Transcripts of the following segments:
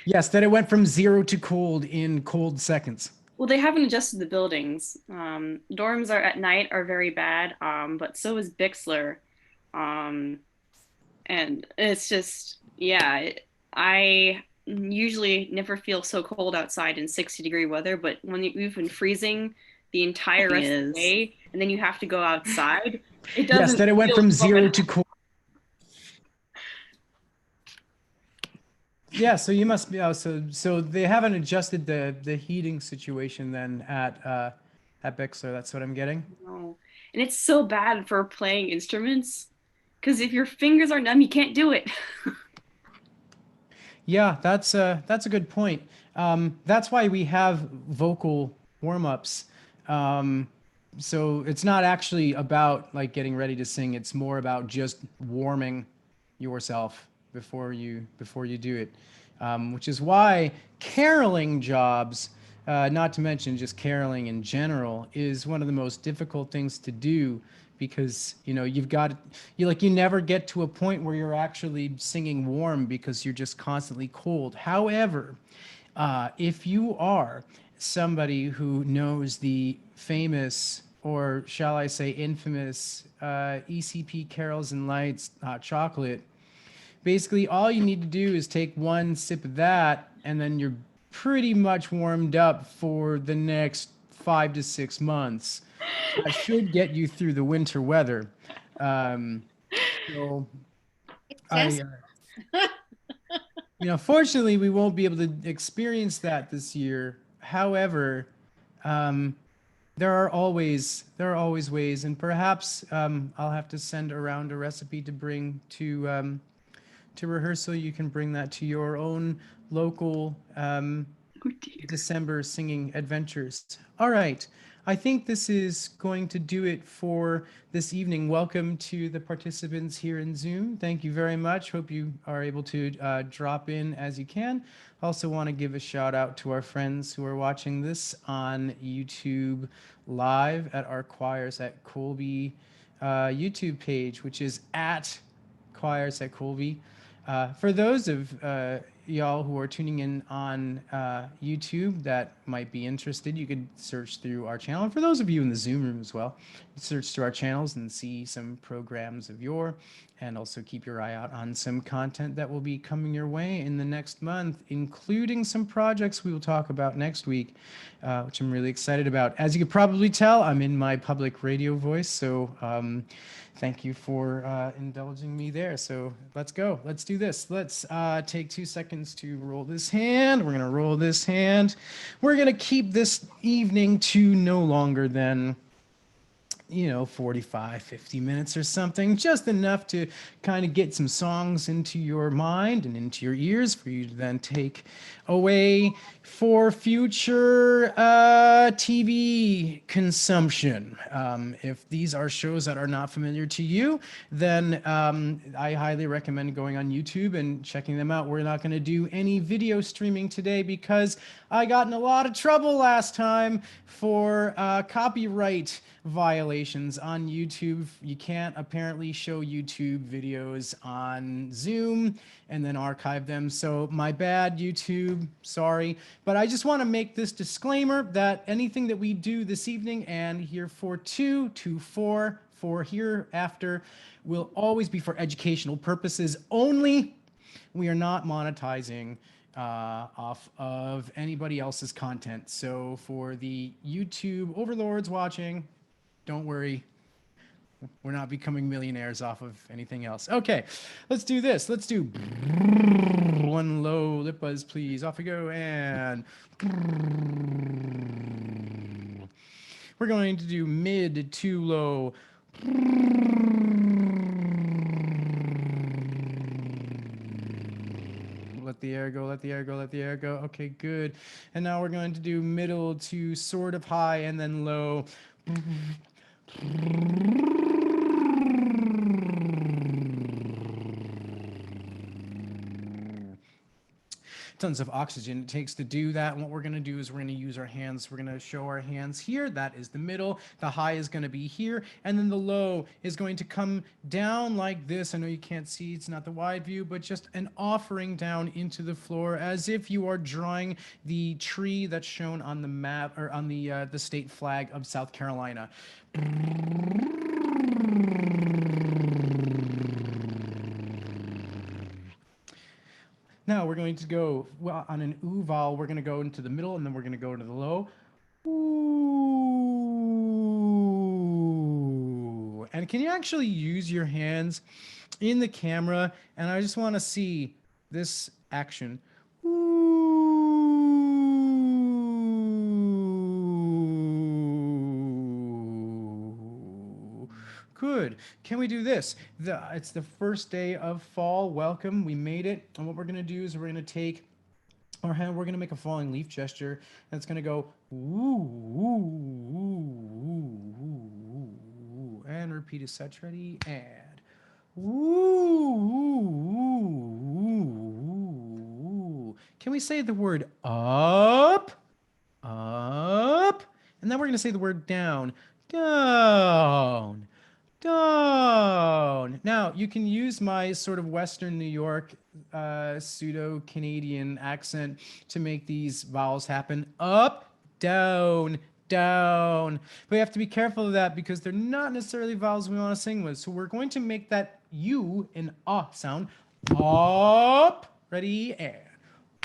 Yes, that it went from 0 to cold in cold seconds. Well, they haven't adjusted the buildings. Dorms are at night are very bad, but so is Bixler. Um, and it's just, yeah, I usually never feel so cold outside in 60-degree weather, but when you've been freezing the entire rest of the Is day and then you have to go outside, it Yes, doesn't that it went feel from fun. 0 to cold. Yeah, so you must be so they haven't adjusted the heating situation then at Bixler. That's what I'm getting. No. And it's so bad for playing instruments because if your fingers are numb, you can't do it. Yeah, that's a good point. That's why we have vocal warm-ups. Um, so it's not actually about like getting ready to sing. It's more about just warming yourself before you do it. Which is why caroling jobs, not to mention just caroling in general, is one of the most difficult things to do because you've got you never get to a point where you're actually singing warm because you're just constantly cold. However, if you are somebody who knows the famous, or shall I say infamous, ECP Carols and Lights hot chocolate, basically all you need to do is take one sip of that and then you're pretty much warmed up for the next 5 to 6 months. That should get you through the winter weather. um, so I yes. fortunately we won't be able to experience that this year. However, um, there are always ways, and perhaps I'll have to send around a recipe to bring to rehearsal. You can bring that to your own local Oh dear. December singing adventures. All right. I think this is going to do it for this evening. Welcome to the participants here in Zoom. Thank you very much. Hope you are able to drop in as you can. Also want to give a shout out to our friends who are watching this on YouTube live at our Choirs at Colby YouTube page, which is at Choirs at Colby. For those of y'all who are tuning in on YouTube that might be interested, you could search through our channel. And for those of you in the Zoom room as well, search through our channels and see some programs of yore, and also keep your eye out on some content that will be coming your way in the next month, including some projects we will talk about next week, which I'm really excited about. As you could probably tell, I'm in my public radio voice, so thank you for indulging me there. So let's go. Let's do this. Let's take 2 seconds to roll this hand. We're going to roll this hand. We're going to keep this evening to no longer than 45, 50 minutes or something, just enough to kind of get some songs into your mind and into your ears for you to then take away for future TV consumption. If these are shows that are not familiar to you, then I highly recommend going on YouTube and checking them out. We're not going to do any video streaming today because I got in a lot of trouble last time for copyright violations on YouTube. You can't apparently show YouTube videos on Zoom and then archive them. So my bad, YouTube. Sorry. But I just want to make this disclaimer that anything that we do this evening and here for 2 to 4 for hereafter will always be for educational purposes only. We are not monetizing off of anybody else's content. So for the YouTube overlords watching, don't worry. We're not becoming millionaires off of anything else. Okay, let's do this. Let's do one low lip buzz, please. Off we go. And we're going to do mid to low. Let the air go, let the air go, let the air go. Okay, good. And now we're going to do middle to sort of high and then low. tons of oxygen it takes to do that. And what we're going to do is we're going to use our hands. We're going to show our hands here. That is the middle. The high is going to be here. And then the low is going to come down like this. I know you can't see, it's not the wide view, but just an offering down into the floor as if you are drawing the tree that's shown on the map or on the state flag of South Carolina. Now we're going to go on an oo vowel. We're going to go into the middle and then we're going to go to the low. Ooh. And can you actually use your hands in the camera? And I just want to see this action. Ooh. Good. Can we do this? It's the first day of fall. Welcome. We made it. And what we're going to do is we're going to take our hand, we're going to make a falling leaf gesture. And it's going to go ooh, ooh, ooh, ooh, ooh, and repeat as such. Ready? And ooh, ooh, ooh. Can we say the word up? Up. And then we're going to say the word down. Down. Down. Now, you can use my sort of Western New York pseudo Canadian accent to make these vowels happen. Up, down, down. But we have to be careful of that because they're not necessarily vowels we want to sing with. So we're going to make that U an ah sound. Up. Ready? And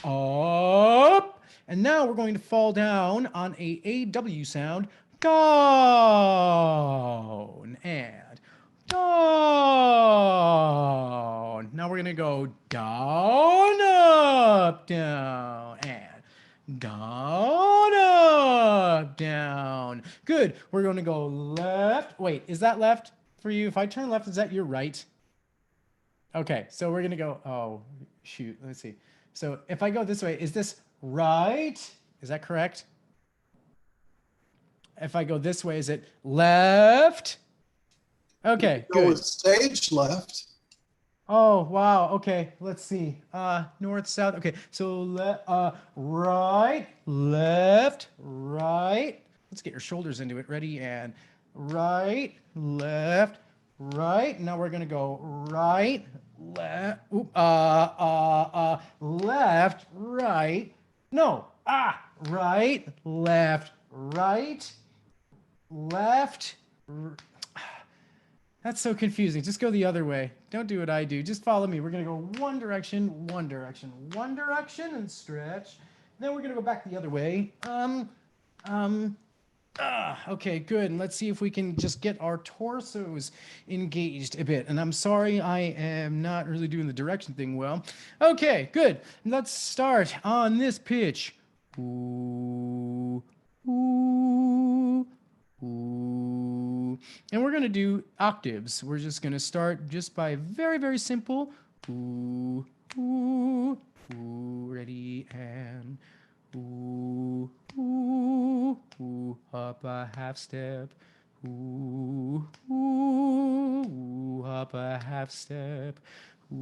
up. And now we're going to fall down on a AW sound. Down. And down. Now we're going to go down, up, down, and down, up, down. Good. We're going to go left. Wait, is that left for you? If I turn left, is that your right? Okay, so we're going to go, oh, shoot. Let's see. So if I go this way, is this right? Is that correct? If I go this way, is it left? Okay, Go good. with stage left. Oh, wow. Okay, let's see. North, south. Okay, so right, left, right. Let's get your shoulders into it. Ready? And right, left, right. Now we're gonna go right, left, left, right. No, right, left, right, left. That's so confusing. Just go the other way. Don't do what I do. Just follow me. We're going to go one direction, one direction, one direction, and stretch. Then we're going to go back the other way. Okay, good. And let's see if we can just get our torsos engaged a bit. And I'm sorry, I am not really doing the direction thing well. Okay, good. Let's start on this pitch. Ooh, ooh, ooh. And we're going to do octaves. We're just going to start just by very, very simple. Ooh, ooh, ooh. Ready? And ooh, ooh, ooh. Up a half step. Ooh, ooh, ooh. Up a half step. Ooh,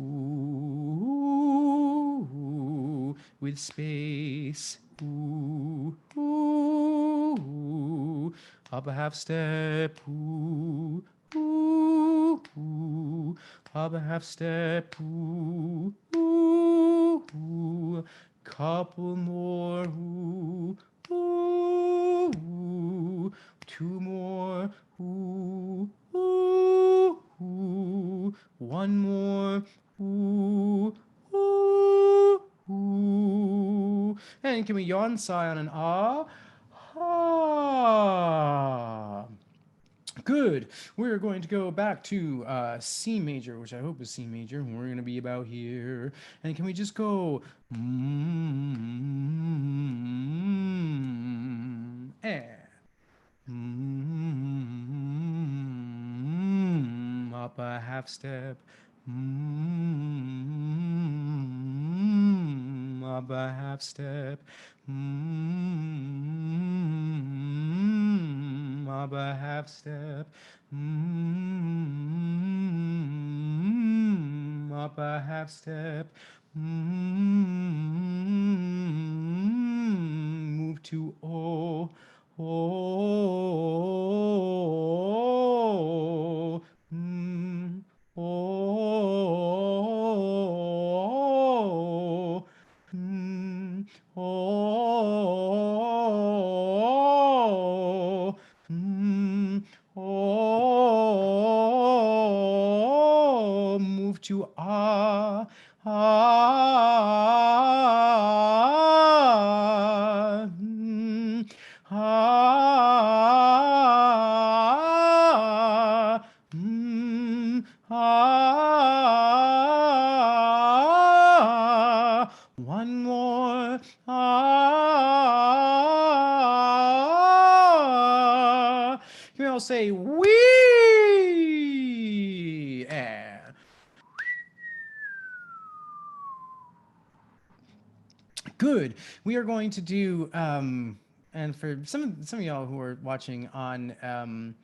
ooh, with space. Ooh, ooh, ooh. Up a half step. Ooh, ooh, ooh. Up a half step. Ooh, ooh, ooh. Couple more. Ooh, ooh, ooh. Two more. Ooh, ooh, ooh. One more. Ooh, ooh, ooh. And can we yawn sigh on an ah? Ah. Good. We're going to go back to C major, which I hope is C major. We're going to be about here. And can we just go and up a half step. Up a half step. Up a half step. Up a half step. to O. O. Mm, O. Mm, O. Mm, O. Move to Ah. Ah. Mm, ah. Ah. One more. Ah. Can we all say wee? Good. We are going to do, and for some of y'all who are watching on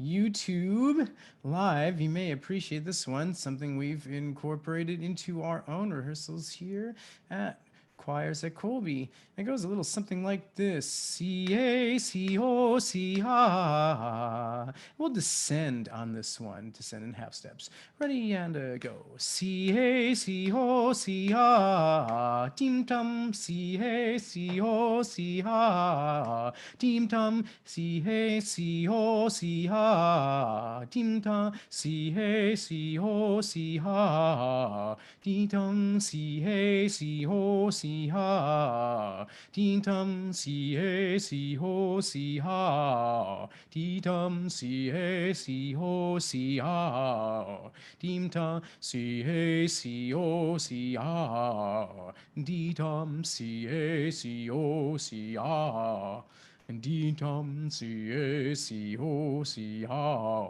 YouTube live, you may appreciate this one. Something we've incorporated into our own rehearsals here at choirs at Colby. It goes a little something like this: C A C O C A. We'll descend on this one, descend in half steps. Ready and go. C A C O C A. Team tum. C A C O C A. Team tum. C A C O C A. Team tum. C A C O C A. Team tum. C A C O C A. Team tum. C A C O C A. Team tum. C A C O C A. Dim tam C A C O C A. Dim tam C A C O C A. Dim tam C A C O C A.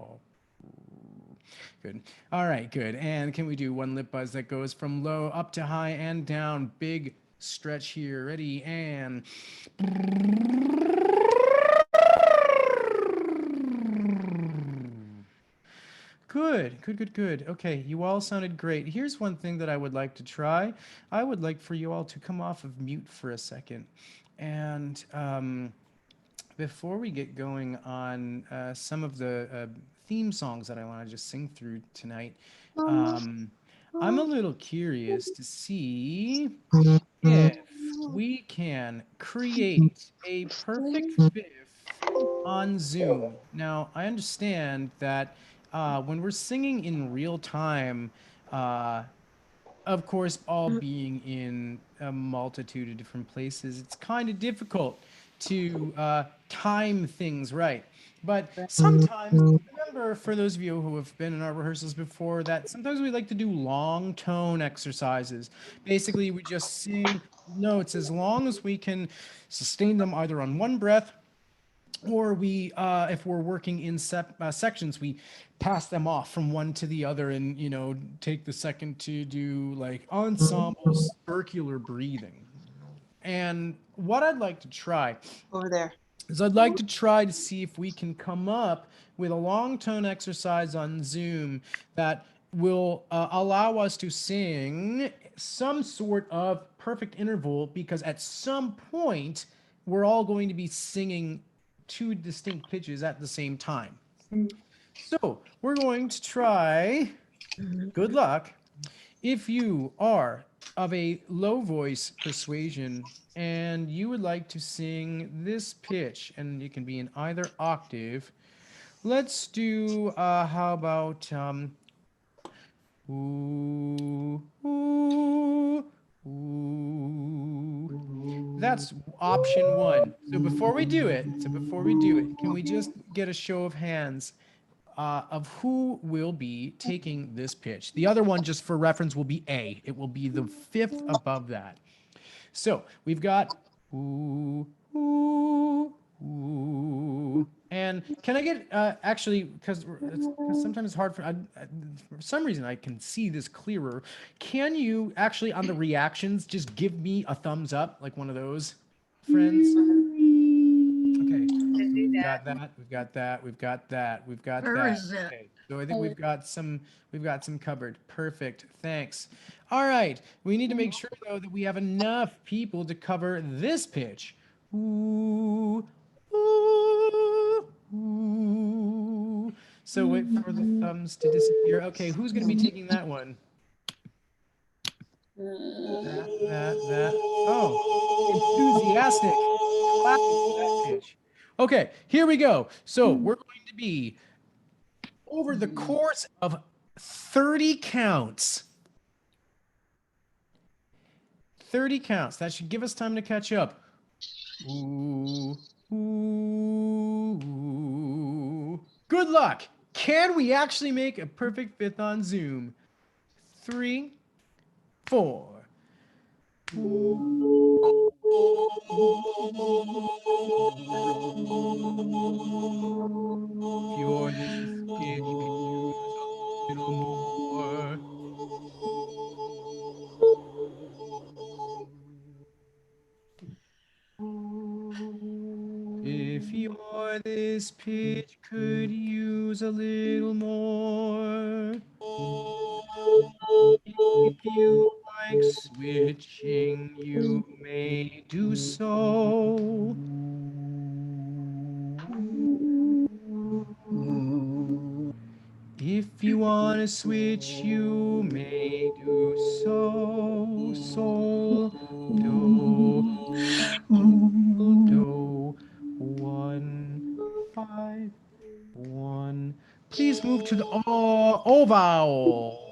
Good. All right, good. And can we do one lip buzz that goes from low up to high and down? Big stretch here. Ready and good, good, good, good. Okay, you all sounded great. Here's one thing that I would like to try. I would like for you all to come off of mute for a second. And before we get going on some of the theme songs that I want to just sing through tonight, um, I'm a little curious to see if we can create a perfect fifth on Zoom. Now, I understand that when we're singing in real time, uh, of course, all being in a multitude of different places, it's kind of difficult to time things right. But sometimes, remember, for those of you who have been in our rehearsals before, that sometimes we like to do long tone exercises. Basically, we just sing notes as long as we can sustain them either on one breath or we if we're working in sections, we pass them off from one to the other and take the second to do like ensemble circular breathing. And what I'd like to try Over there. is I'd like to try to see if we can come up with a long tone exercise on Zoom that will allow us to sing some sort of perfect interval, because at some point we're all going to be singing two distinct pitches at the same time. So we're going to try. Good luck. If you are of a low voice persuasion and you would like to sing this pitch, and it can be in either octave, let's do, how about, ooh, ooh, ooh. That's option one. So before we do it, can we just get a show of hands of who will be taking this pitch? The other one, just for reference, will be A. It will be the fifth above that. So we've got ooh, ooh, ooh. And can I get actually, because sometimes it's hard for some reason I can see this clearer. Can you actually on the reactions just give me a thumbs up, like one of those, friends? Okay. We've got that. We've got that. We've got that. We've got Where that. is it? Okay. So I think we've got some covered. Perfect. Thanks. All right. We need to make sure though that we have enough people to cover this pitch. ooh, ooh, ooh. So wait for the thumbs to disappear. Okay, who's going to be taking that one? That. Oh, enthusiastic clapping for that pitch. Okay, here we go. So we're going to be over the course of 30 counts. 30 counts. That should give us time to catch up. Ooh, ooh. Good luck. Can we actually make a perfect fifth on Zoom? 3, 4. If you're this pitch, could use a little more. If you're this pitch, could use a little more. If you like switching, you may do so. If you want to switch, you may do so. Sol, do, sol, do, 1, 5, 1. Please move to the O vowel.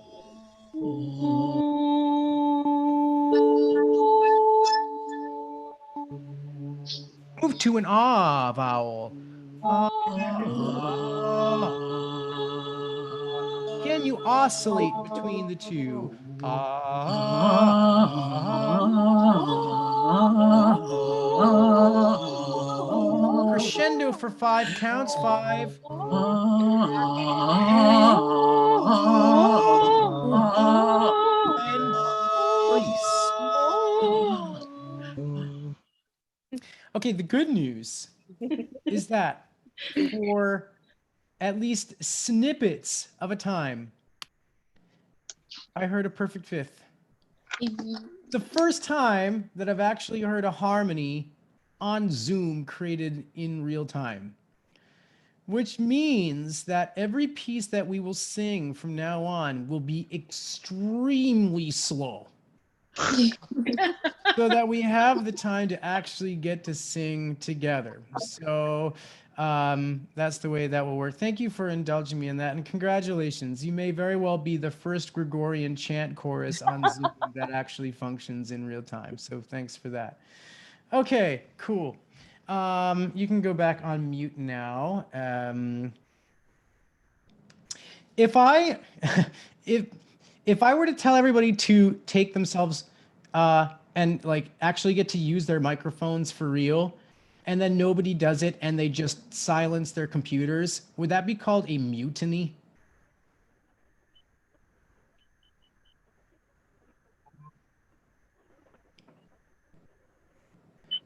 Move to an ah vowel. Ah. Can you oscillate between the two? Ah, crescendo for 5 counts. 5. And release. Okay, the good news is that for at least snippets of a time, I heard a perfect fifth. The first time that I've actually heard a harmony on Zoom created in real time, which means that every piece that we will sing from now on will be extremely slow. So that we have the time to actually get to sing together. So that's the way that will work. Thank you for indulging me in that, and congratulations. You may very well be the first Gregorian chant chorus on Zoom that actually functions in real time. So thanks for that. Okay, cool. You can go back on mute now. If I if I were to tell everybody to take themselves and like actually get to use their microphones for real, and then nobody does it and they just silence their computers, would that be called a mutiny?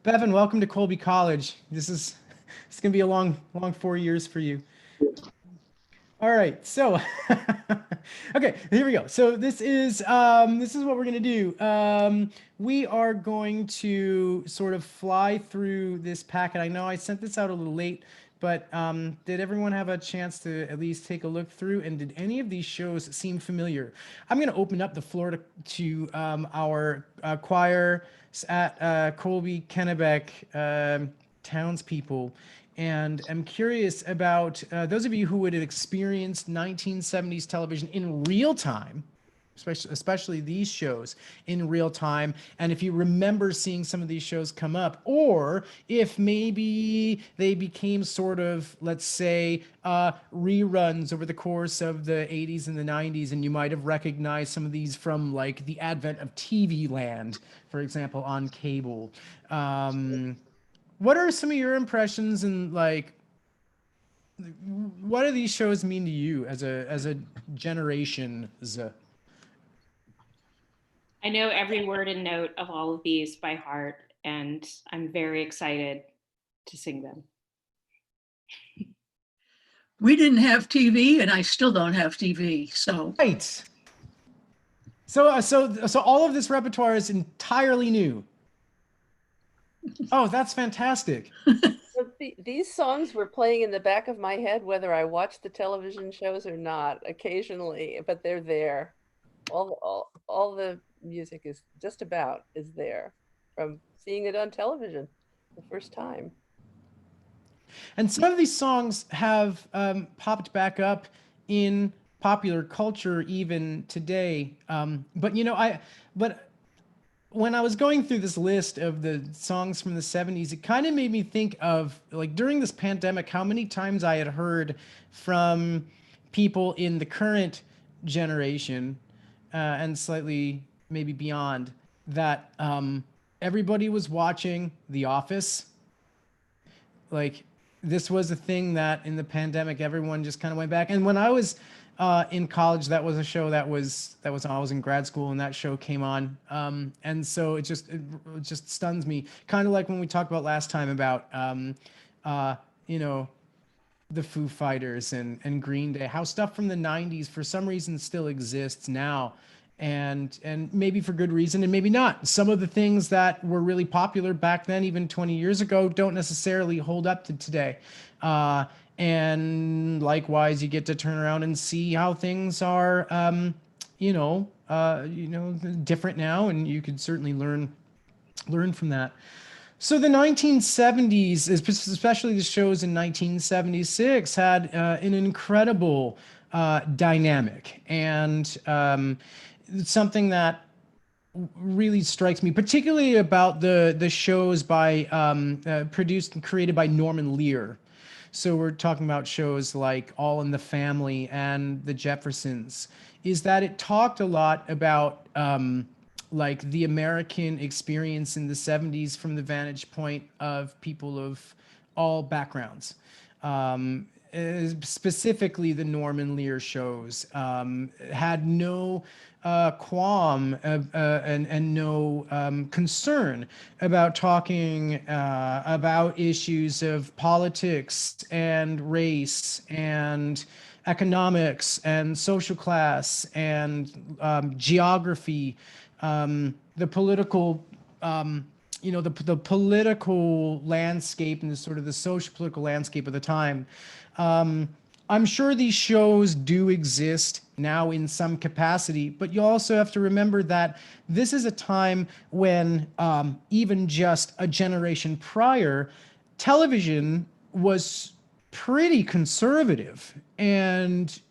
Bevan, welcome to Colby College. It's gonna be a long 4 years for you. All right, so okay, here we go. So this is what we're gonna do. We are going to sort of fly through this packet. I know I sent this out a little late, but did everyone have a chance to at least take a look through? And did any of these shows seem familiar? I'm gonna open up the floor to our choir at Colby-Kennebec townspeople. And I'm curious about those of you who would have experienced 1970s television in real time, especially these shows in real time, and if you remember seeing some of these shows come up, or if maybe they became sort of, let's say, reruns over the course of the 80s and the 90s, and you might have recognized some of these from like the advent of TV Land, for example, on cable. What are some of your impressions, and like what do these shows mean to you as a generation? I know every word and note of all of these by heart, and I'm very excited to sing them. We didn't have TV, and I still don't have TV. So right. So all of this repertoire is entirely new. Oh, that's fantastic. But these songs were playing in the back of my head, whether I watched the television shows or not, occasionally, but they're there. All the music is just about is there from seeing it on television the first time. And some of these songs have popped back up in popular culture even today. But you know, but when I was going through this list of the songs from the 70s, it kind of made me think of like during this pandemic, how many times I had heard from people in the current generation and slightly maybe beyond that everybody was watching The Office. Like this was a thing that in the pandemic everyone just kind of went back. And when I was in college, that was a show that was I was in grad school and that show came on. And so it just stuns me, kind of like when we talked about last time about you know, the Foo Fighters and Green Day, how stuff from the 90s for some reason still exists now. And maybe for good reason and maybe not. Some of the things that were really popular back then, even 20 years ago, don't necessarily hold up to today. And likewise, you get to turn around and see how things are, different now, and you could certainly learn from that. So the 1970s, especially the shows in 1976, had an incredible dynamic and something that really strikes me, particularly about the shows by produced and created by Norman Lear. So we're talking about shows like All in the Family and The Jeffersons, is that it talked a lot about like the American experience in the 70s from the vantage point of people of all backgrounds. Specifically, the Norman Lear shows had no qualm and no concern about talking about issues of politics and race and economics and social class and geography, the political the political landscape and the sort of the social political landscape of the time. I'm sure these shows do exist now in some capacity, but you also have to remember that this is a time when even just a generation prior, television was pretty conservative and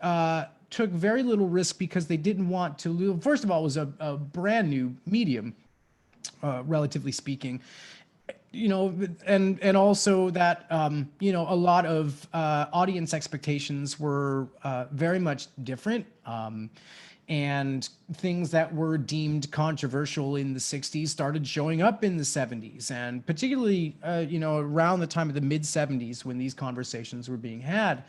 took very little risk because they didn't want to lose. First of all, it was a brand new medium, relatively speaking, and also that a lot of audience expectations were very much different, and things that were deemed controversial in the 60s started showing up in the 70s, and particularly around the time of the mid 70s when these conversations were being had.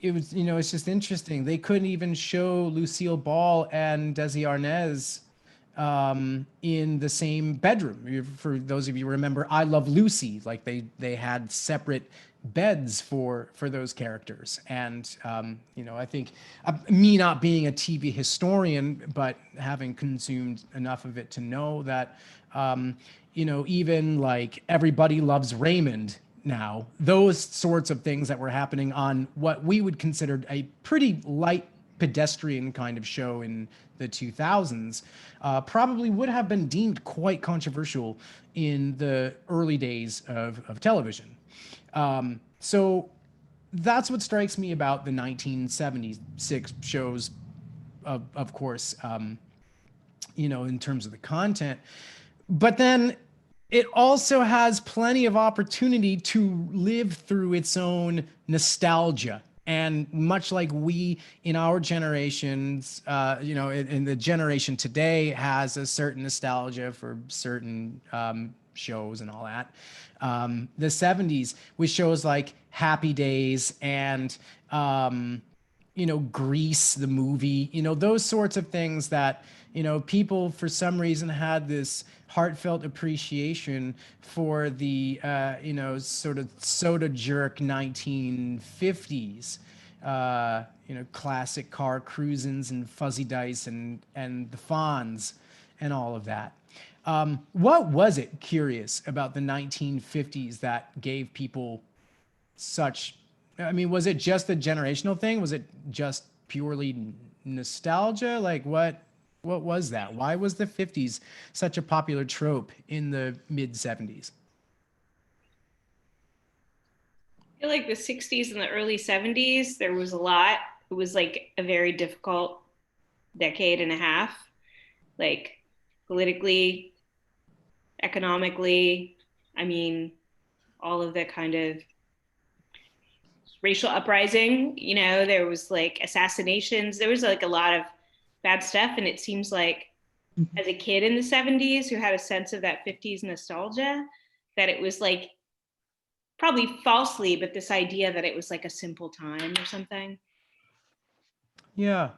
It was, it's just interesting. They couldn't even show Lucille Ball and Desi Arnaz in the same bedroom. For those of you who remember I Love Lucy, like they had separate beds for those characters. And I think me not being a TV historian, but having consumed enough of it to know that even like Everybody Loves Raymond now, those sorts of things that were happening on what we would consider a pretty light pedestrian kind of show in the 2000s probably would have been deemed quite controversial in the early days of television. So that's what strikes me about the 1976 shows, of course, in terms of the content. But then it also has plenty of opportunity to live through its own nostalgia. And much like we in our generations, in the generation today has a certain nostalgia for certain shows and all that. The 70s with shows like Happy Days and Grease, the movie, those sorts of things that, people for some reason had this heartfelt appreciation for the, sort of soda jerk 1950s, classic car cruisins and Fuzzy Dice and the Fonz and all of that. What was it, curious, about the 1950s that gave people such, I mean, was it just a generational thing? Was it just purely nostalgia? Like what was that? Why was the 50s such a popular trope in the mid 70s? I feel like the 60s and the early 70s, there was a lot. It was like a very difficult decade and a half, like politically, economically. I mean, all of the kind of racial uprising, you know, there was like assassinations, there was like a lot of bad stuff. And it seems like as a kid in the 70s who had a sense of that 50s nostalgia, that it was like probably falsely, but this idea that it was like a simple time or something. Yeah.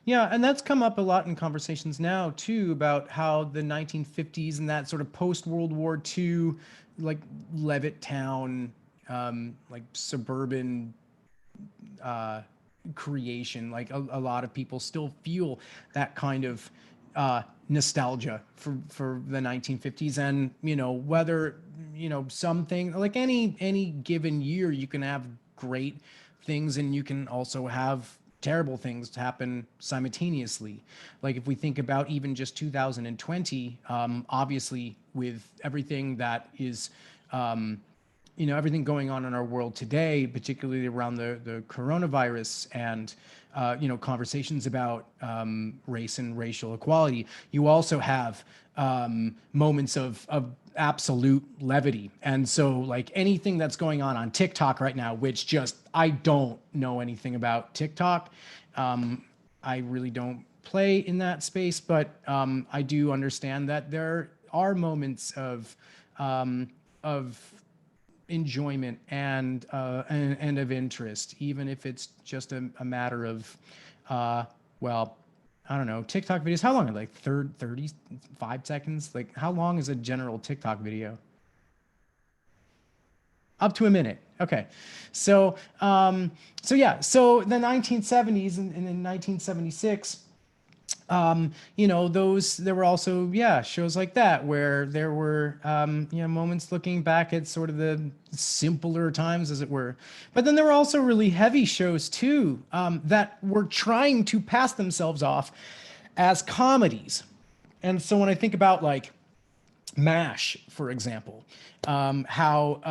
Yeah, and that's come up a lot in conversations now too about how the 1950s and that sort of post World War II, like Levittown, like suburban creation. Like a lot of people still feel that kind of nostalgia for the 1950s, and whether something like any given year you can have great things and you can also have terrible things to happen simultaneously. Like if we think about even just 2020, obviously with everything that is everything going on in our world today, particularly around the coronavirus and conversations about race and racial equality. You also have moments of absolute levity, and so like anything that's going on TikTok right now, which just I don't know anything about TikTok. I really don't play in that space, but I do understand that there are moments of enjoyment and of interest, even if it's just a matter of, well, I don't know, TikTok videos. How long are they? Like 35 seconds? Like how long is a general TikTok video? Up to a minute. Okay. So yeah, so the 1970s and in 1976, those there were also shows like that where there were moments looking back at sort of the simpler times, as it were. But then there were also really heavy shows too, that were trying to pass themselves off as comedies. And so when I think about like MASH, for example, how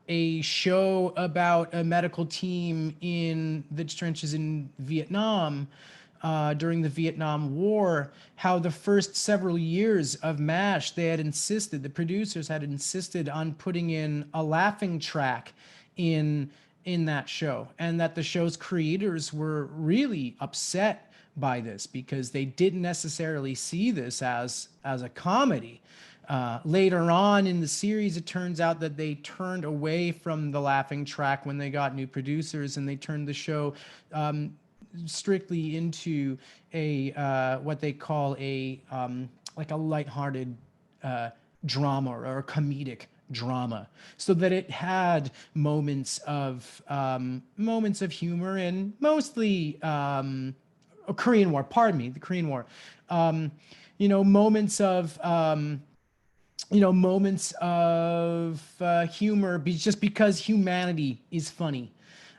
a show about a medical team in the trenches in Vietnam during the Vietnam War, how the first several years of MASH, the producers had insisted on putting in a laughing track in that show, and that the show's creators were really upset by this because they didn't necessarily see this as a comedy. Later on in the series, it turns out that they turned away from the laughing track when they got new producers, and they turned the show strictly into a what they call a like a lighthearted drama or a comedic drama, so that it had moments of humor and mostly Korean War. Pardon me, the Korean War. Moments of humor, just because humanity is funny,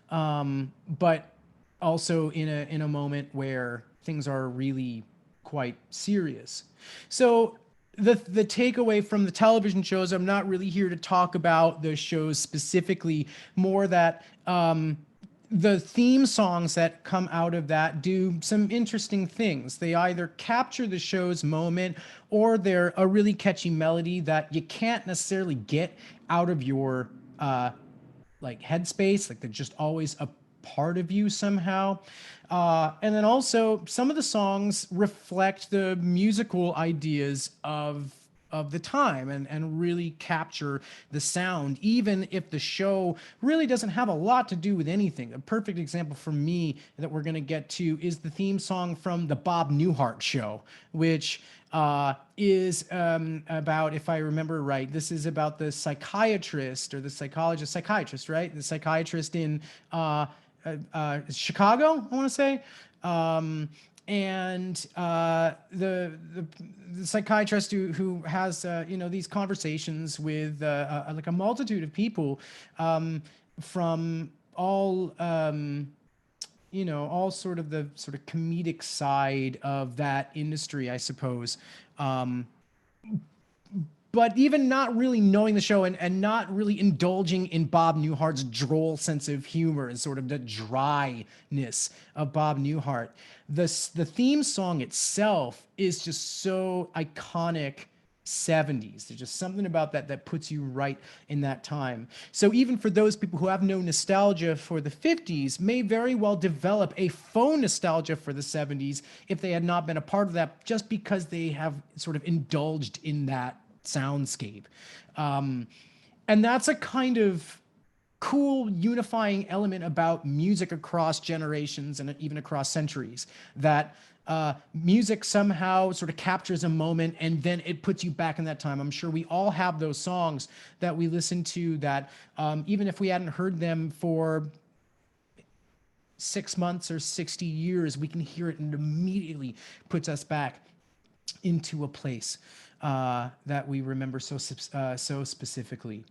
but also in a moment where things are really quite serious. So the takeaway from the television shows, I'm not really here to talk about the shows specifically, more that the theme songs that come out of that do some interesting things. They either capture the show's moment, or they're a really catchy melody that you can't necessarily get out of your like headspace. Like they're just always a part of you somehow. And then also some of the songs reflect the musical ideas of the time, and really capture the sound, even if the show really doesn't have a lot to do with anything. A perfect example for me that we're going to get to is the theme song from the Bob Newhart Show, which is about, if I remember right, this is about the psychiatrist or the psychiatrist, right? The psychiatrist in Chicago, I want to say. and the psychiatrist who has these conversations with like a multitude of people from all all sort of the sort of comedic side of that industry, I suppose. But even not really knowing the show and not really indulging in Bob Newhart's droll sense of humor and sort of the dryness of Bob Newhart. The theme song itself is just so iconic 70s. There's just something about that puts you right in that time. So even for those people who have no nostalgia for the 50s, may very well develop a faux nostalgia for the 70s if they had not been a part of that, just because they have sort of indulged in that soundscape. And that's a kind of cool unifying element about music across generations and even across centuries, that music somehow sort of captures a moment and then it puts you back in that time. I'm sure we all have those songs that we listen to that even if we hadn't heard them for 6 months or 60 years, we can hear it and it immediately puts us back into a place that we remember so specifically.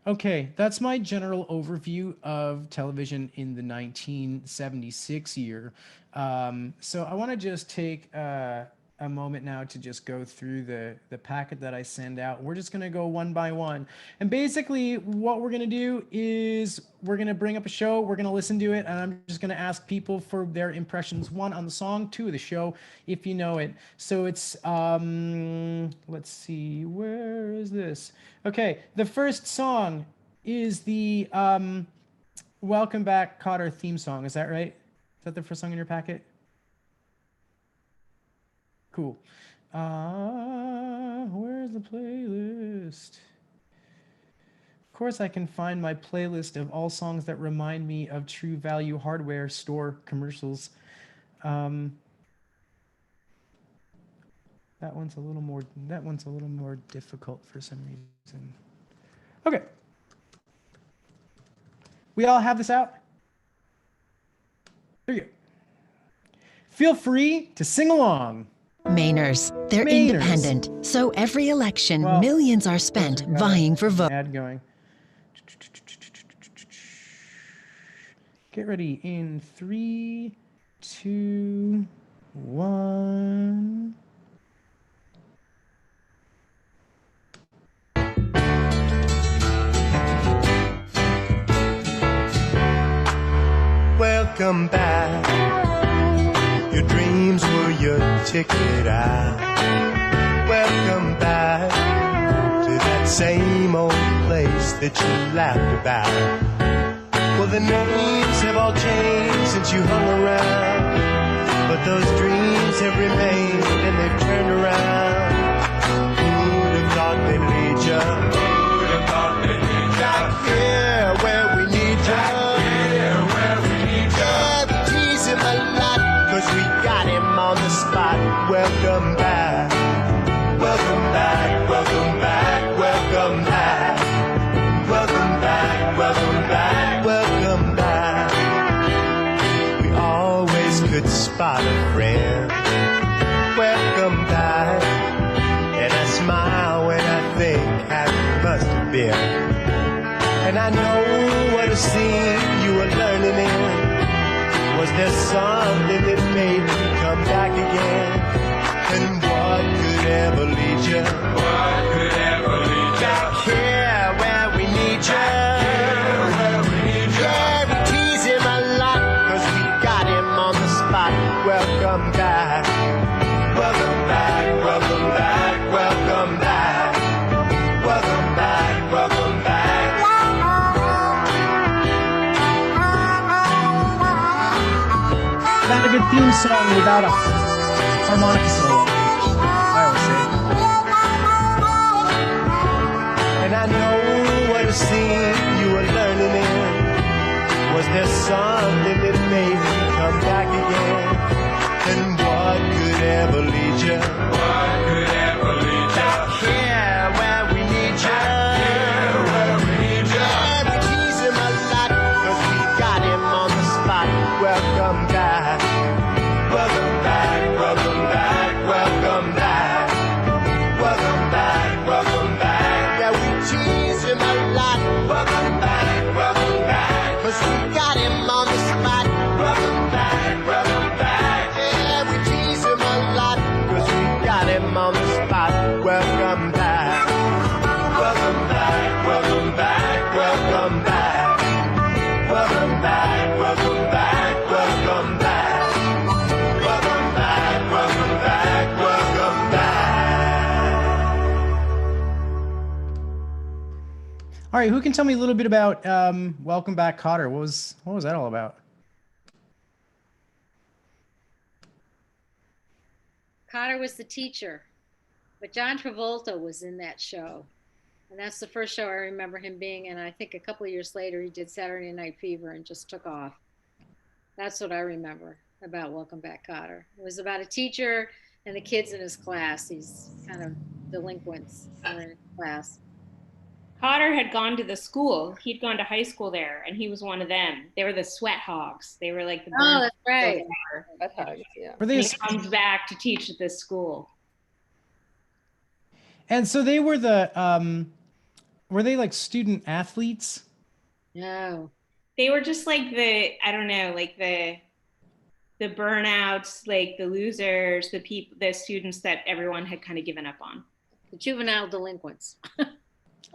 Okay, that's my general overview of television in the 1976 year. So I want to just take a moment now to just go through the packet that I send out. We're just going to go one by one. And basically what we're going to do is we're going to bring up a show, we're going to listen to it, and I'm just going to ask people for their impressions, 1 on the song, 2 of the show, if you know it. So it's, let's see, where is this? Okay, the first song is the Welcome Back Kotter theme song. Is that right? Is that the first song in your packet? Cool. Where's the playlist? Of course, I can find my playlist of all songs that remind me of True Value Hardware store commercials. That one's a little more difficult for some reason. Okay. We all have this out? There you go. Feel free to sing along. Mainers, they're Mainers. independent, so every election, Well, millions are spent vying for votes. Ad going. Get ready in 3, 2, 1. Welcome back. Your dreams were your ticket out. Welcome back to that same old place that you laughed about. Well, the names have all changed since you hung around, but those dreams have remained and they've turned around. Who'd have thought they'd lead ya? Who'd have thought they'd lead ya? Back here where we need ya. Cause we got him on the spot. Welcome back. Welcome back. Welcome back. Welcome back. Welcome back. Welcome back. Welcome back. We always could spot a friend. Welcome back. And I smile when I think how it must have been. And I know what a scene you were learning in. Was there something that made you come back again? And what could ever lead you? What could ever lead you? Back here where we need you. Back here where we need you. Yeah, we tease him a lot, cause we got him on the spot. Welcome back. Welcome back. Welcome back. Welcome back. Welcome back. Welcome back. Not a good theme song without a harmonica solo, I always say. And I know what a scene you were learning in. Was there something that made you come back again? And what could ever lead you? What could ever lead you? Back here where we need you. Back here where we need you. Yeah, we tease him a lot, cause we got him on the spot. Welcome back. Welcome back. All right, who can tell me a little bit about Welcome Back, Kotter? What was that all about? Cotter was the teacher, but John Travolta was in that show. And that's the first show I remember him being in. I think a couple of years later, he did Saturday Night Fever and just took off. That's what I remember about Welcome Back, Cotter. It was about a teacher and the kids in his class, these kind of delinquents who were in his class. Cotter had gone to the school. He'd gone to high school there, and he was one of them. They were the sweat hogs. They were like the Oh, that's right. Red Hogs, yeah. Were And they? he comes back to teach at this school. And so they were were they like student athletes? No. They were just like I don't know, like the burnouts, like the losers, the students that everyone had kind of given up on. The juvenile delinquents.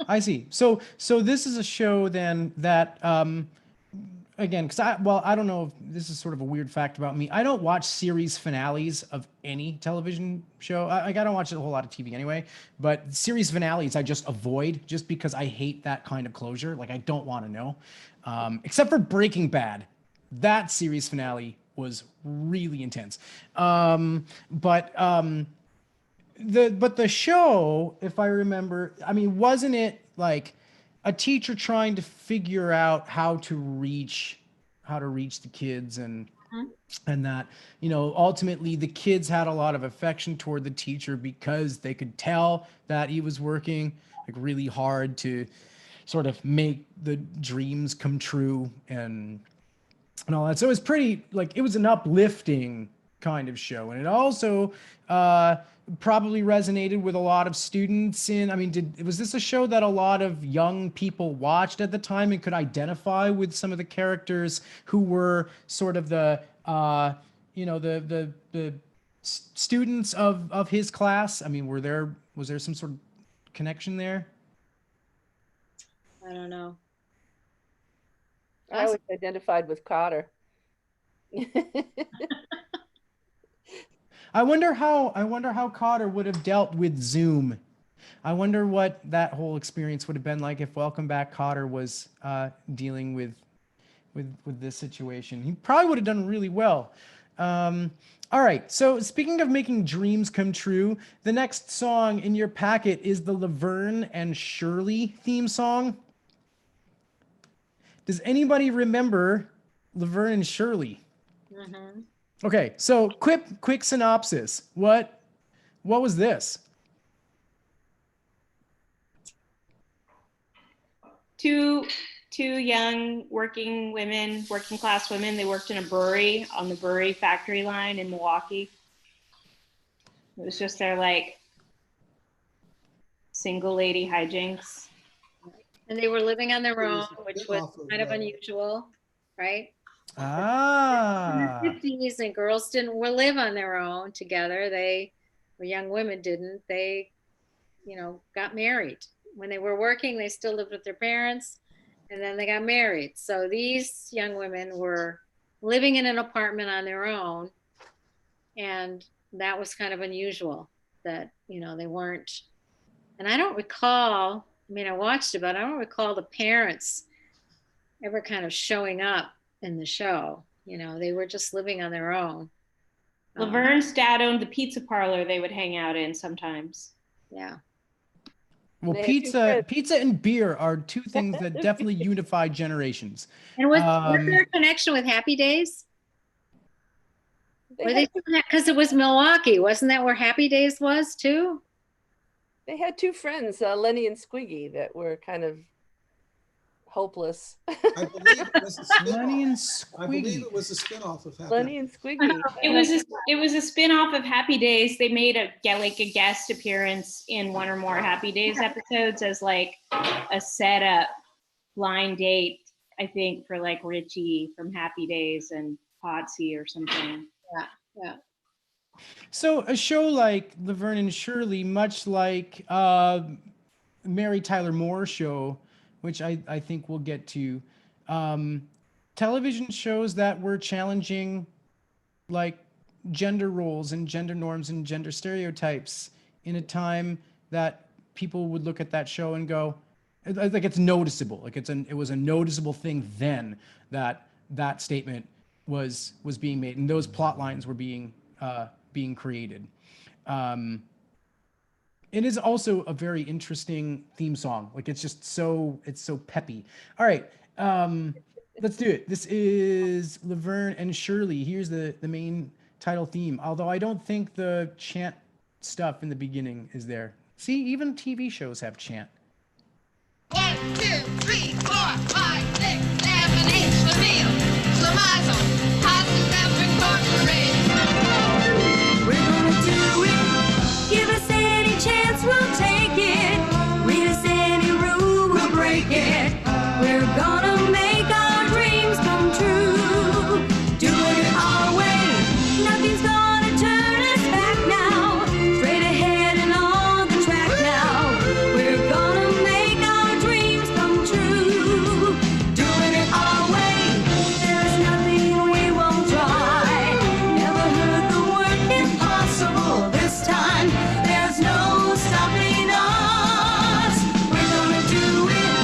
I see. So this is a show then that again, because I don't know if this is sort of a weird fact about me. I don't watch series finales of any television show. I don't watch a whole lot of TV anyway, but series finales I just avoid just because I hate that kind of closure. Like I don't want to know. Except for Breaking Bad. That series finale was really intense. But the show, if I remember, I mean, wasn't it like a teacher trying to figure out how to reach the kids and that, you know, ultimately the kids had a lot of affection toward the teacher because they could tell that he was working like really hard to sort of make the dreams come true and all that. So it was pretty like it was an uplifting kind of show, and it also probably resonated with a lot of students was this a show that a lot of young people watched at the time and could identify with some of the characters who were sort of the students of his class? I mean, was there some sort of connection there? I don't know. I was identified with Cotter. I wonder how Cotter would have dealt with Zoom. I wonder what that whole experience would have been like if Welcome Back, Cotter was dealing with this situation. He probably would have done really well. All right. So speaking of making dreams come true, the next song in your packet is the Laverne and Shirley theme song. Does anybody remember Laverne and Shirley? Mm-hmm. Okay, so quick synopsis. What was this? Two young working class women. They worked in a brewery on the brewery factory line in Milwaukee. It was just their like single lady hijinks. And they were living on their own, which was kind of unusual, right? Ah. In the 50s, and girls didn't live on their own together. Young women didn't. They, got married. When they were working, they still lived with their parents, and then they got married. So these young women were living in an apartment on their own, and that was kind of unusual that, they weren't. And I don't recall, I watched it, but I don't recall the parents ever kind of showing up in the show. They were just living on their own. Laverne's dad owned the pizza parlor they would hang out in sometimes. Yeah. Well, pizza and beer are two things that definitely unify generations. And was there a connection with Happy Days? Because it was Milwaukee. Wasn't that where Happy Days was too? They had two friends, Lenny and Squiggy, that were kind of hopeless. I believe it was a spin-off. Lenny and Squiggy. I believe it was a spin-off of Happy Lenny and Squiggy. It was a spin-off of Happy Days. They made a guest appearance in one or more Happy Days episodes as like a setup blind date, I think, for like Richie from Happy Days and Potsy or something. Yeah. So a show like Laverne and Shirley, much like Mary Tyler Moore's show, which I think we'll get to, television shows that were challenging like gender roles and gender norms and gender stereotypes in a time that people would look at that show and go, Like it's noticeable. Like it was a noticeable thing then that that statement was being made, and those plot lines were being created. Um, it is also a very interesting theme song. Like it's so peppy. All right, let's do it. This is Laverne and Shirley. Here's the main title theme. Although I don't think the chant stuff in the beginning is there. See, even TV shows have chant. 1, 2, 3, 4, 5, 6, 7, 8, Schlemiel, Schlemazel, Hasenpfeffer Incorporated. We're gonna do it. Give us any chance, we'll take it. Read us any rule, we'll break it. We're gonna make our dreams come true. Doing it our way. Nothing's gonna turn us back now. Straight ahead and on the track now. We're gonna make our dreams come true. Doing it our way. There's nothing we won't try. Never heard the word impossible. This time there's no stopping us. We're gonna do it.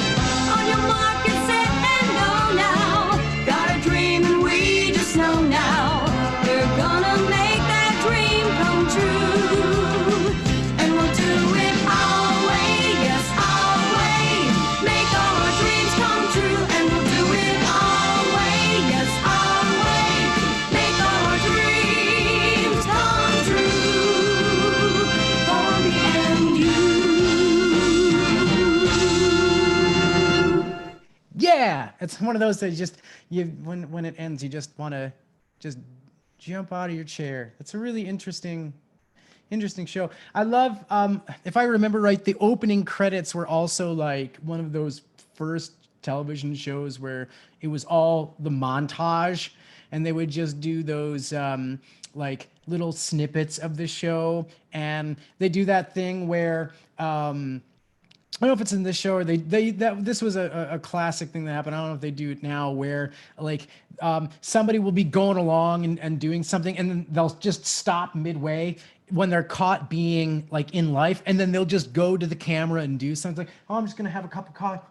On your mark, get set and go now. Got a dream and we just know now. We're gonna make that dream come true. And we'll do it our way, yes, our way. Make all our dreams come true. And we'll do it our way, yes, our way. Make all our dreams come true. For me and you. Yeah, it's one of those that when it ends, you just want to just jump out of your chair. It's a really interesting show. I love, if I remember right, the opening credits were also like one of those first television shows where it was all the montage, and they would just do those like little snippets of the show, and they do that thing where I don't know if it's in this show or this was a classic thing that happened. I don't know if they do it now, where like somebody will be going along and doing something, and then they'll just stop midway when they're caught being like in life, and then they'll just go to the camera and do something like, oh, I'm just gonna have a cup of coffee.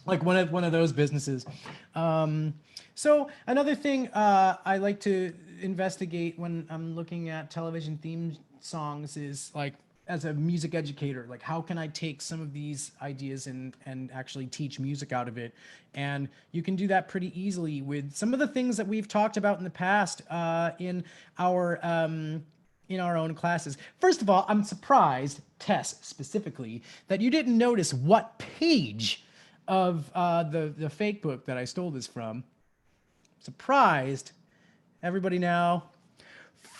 Like one of those businesses. So another thing I like to investigate when I'm looking at television theme songs is like, as a music educator, like how can I take some of these ideas and actually teach music out of it? And you can do that pretty easily with some of the things that we've talked about in the past in our own classes. First of all, I'm surprised, Tess specifically, that you didn't notice what page of the fake book that I stole this from. Surprised. Everybody now.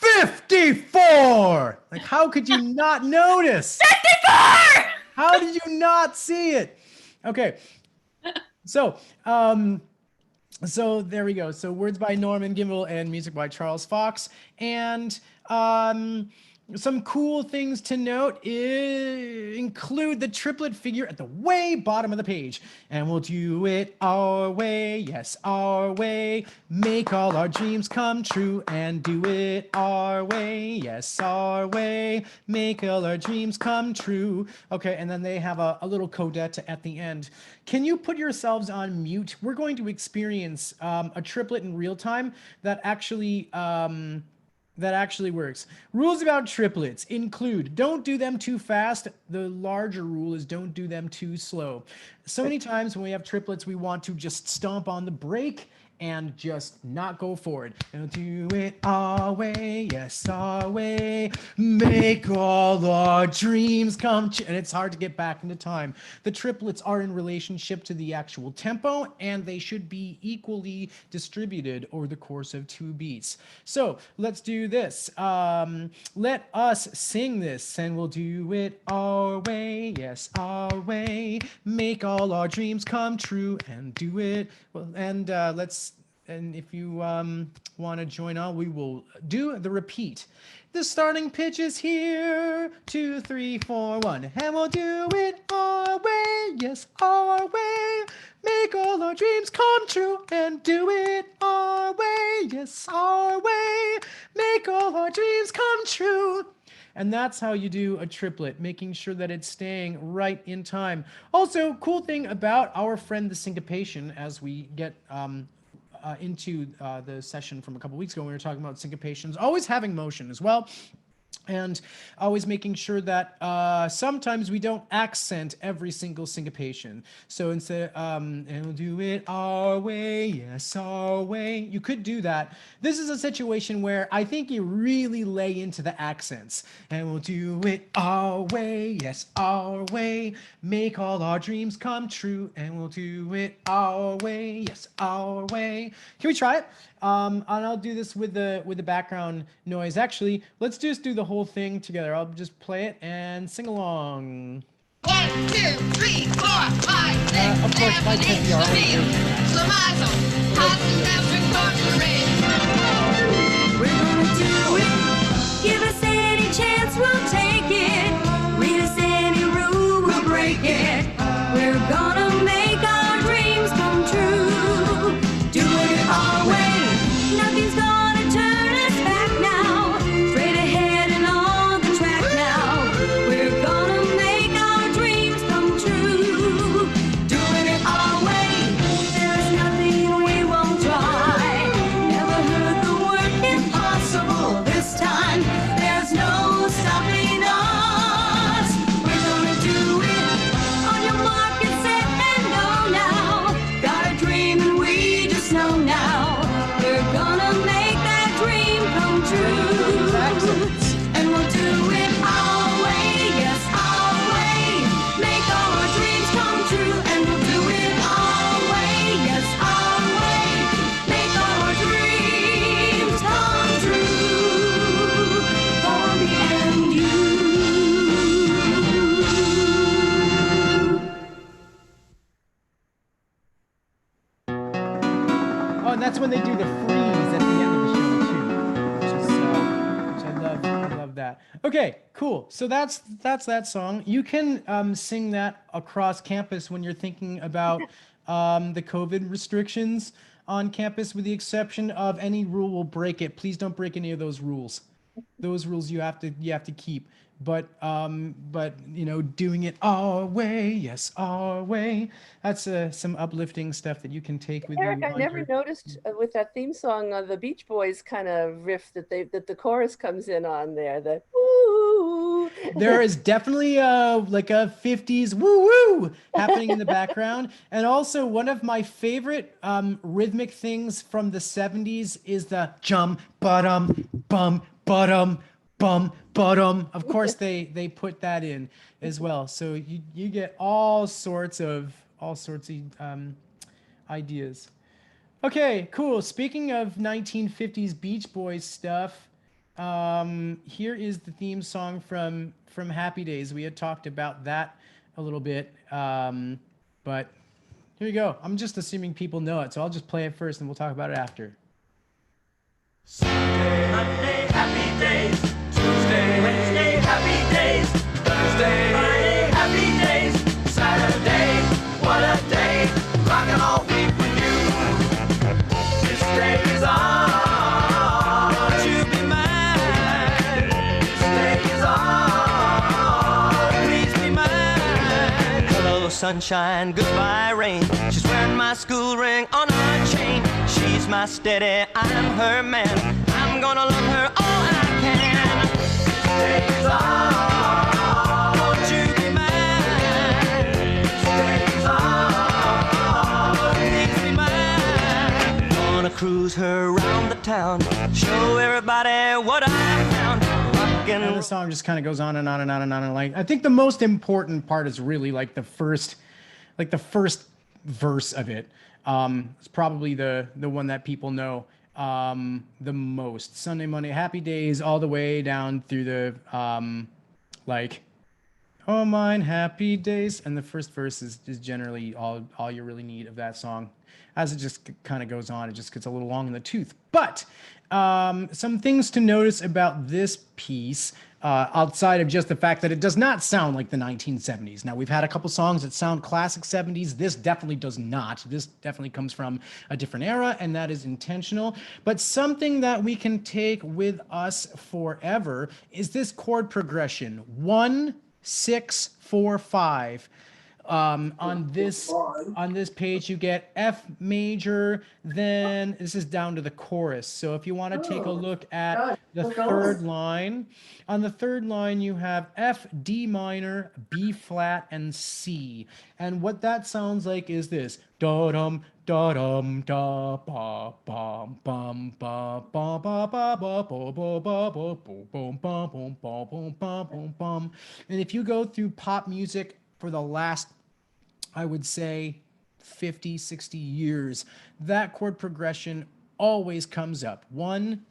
54! Like, how could you not notice? 54! How did you not see it? Okay. So there we go. So words by Norman Gimbel and music by Charles Fox. And some cool things to note include the triplet figure at the way bottom of the page. And we'll do it our way, yes, our way. Make all our dreams come true and do it our way, yes, our way. Make all our dreams come true. Okay, and then they have a little codette at the end. Can you put yourselves on mute? We're going to experience a triplet in real time that actually works. Rules about triplets include: don't do them too fast. The larger rule is don't do them too slow. So many times when we have triplets, we want to just stomp on the brake and just not go forward. And do it our way, yes, our way. Make all our dreams come true. And it's hard to get back into time. The triplets are in relationship to the actual tempo, and they should be equally distributed over the course of 2 beats. So let's do this. Let us sing this, and we'll do it our way, yes, our way. Make all our dreams come true and do it. Well, and and if you want to join on, we will do the repeat. The starting pitch is here. 2, 3, 4, 1. And we'll do it our way, yes, our way. Make all our dreams come true and do it our way, yes, our way. Make all our dreams come true. And that's how you do a triplet, making sure that it's staying right in time. Also, cool thing about our friend the syncopation, as we get into the session from a couple weeks ago when we were talking about syncopations, always having motion as well. And always making sure that sometimes we don't accent every single syncopation. So instead, and we'll do it our way, yes, our way. You could do that. This is a situation where I think you really lay into the accents. And we'll do it our way, yes, our way. Make all our dreams come true. And we'll do it our way, yes, our way. Can we try it? And I'll do this with the background noise. Actually, let's just do the whole thing together. I'll just play it and sing along. 1, 2, 3, 4, 5, 6, Of course, 7, Mike 8, can't be our own Schlemiel, Schlemazel, Hasenpfeffer, Incorporated. We're gonna do it. Give us any chance, we'll take it. Read us any rule, we'll break it. We're gonna make our dreams come true. Doing it our way. Nothing's gonna turn us back now. Straight ahead and on the track now. We're gonna make our dreams come true. Doing it our way. There's nothing we won't try. Never heard the word impossible this time. There's no stopping us. We're gonna do it. On your mark and set and go now. Got a dream and we just know now. We're gonna make that dream come true. And we'll do it our way, yes, our way. Make all our dreams come true. And we'll do it our way, yes, our way. Make all our dreams come true. For me and you. Oh, and that's when they do the freeze at the end of the show too, which I love. I love that. Okay, cool. So that's that song. You can sing that across campus when you're thinking about the COVID restrictions on campus, with the exception of any rule will break it. Please don't break any of those rules. Those rules you have to keep. But you know, doing it our way, yes, our way. That's some uplifting stuff that you can take with Eric, you. I on never your- noticed with that theme song, the Beach Boys kind of riff that the chorus comes in on there. The woo. There is definitely like a 50s woo woo happening in the background. And also one of my favorite rhythmic things from the 70s is the jump, bum, bum, bum, bum. Of course they put that in as well. So you get all sorts of ideas. Okay, cool. Speaking of 1950s Beach Boys stuff, here is the theme song from Happy Days. We had talked about that a little bit, but here you go. I'm just assuming people know it, so I'll just play it first and we'll talk about it after. Sunday, Monday, happy days. Tuesday, Wednesday, happy days. Thursday, Friday, happy days. Saturday, what a day. Rockin' all week with you. This day is on. Won't you be mine? This day is on. Please be mine. Hello, sunshine, goodbye, rain. She's wearing my school ring on her chain. She's my steady, I'm her man. I'm gonna love her all I can. This day is on. Won't you be mine? This day is on. Please be mine. Gonna cruise her around the town, show everybody what I found. And the song just kind of goes on and on and on and on. And like, I think the most important part is really like the first verse of it. It's probably the one that people know the most. Sunday, Monday, happy days, all the way down through the like, oh mine, happy days. And the first verse is generally all you really need of that song. As it just kind of goes on, it just gets a little long in the tooth. But some things to notice about this piece. outside of just the fact that it does not sound like the 1970s. Now, we've had a couple songs that sound classic 70s. This definitely does not. This definitely comes from a different era, and that is intentional. But something that we can take with us forever is this chord progression: 1, 6, 4, 5. On this page, you get F major, then this is down to the chorus. So if you want to take a look at the third line, on the third line you have F, D minor, B flat, and C. And what that sounds like is this: da dum da dum da ba bum bum ba ba ba ba ba ba ba ba ba boom bum boom bum bum bum bum. And if you go through pop music for the last, I would say, 50, 60 years, that chord progression always comes up: 1,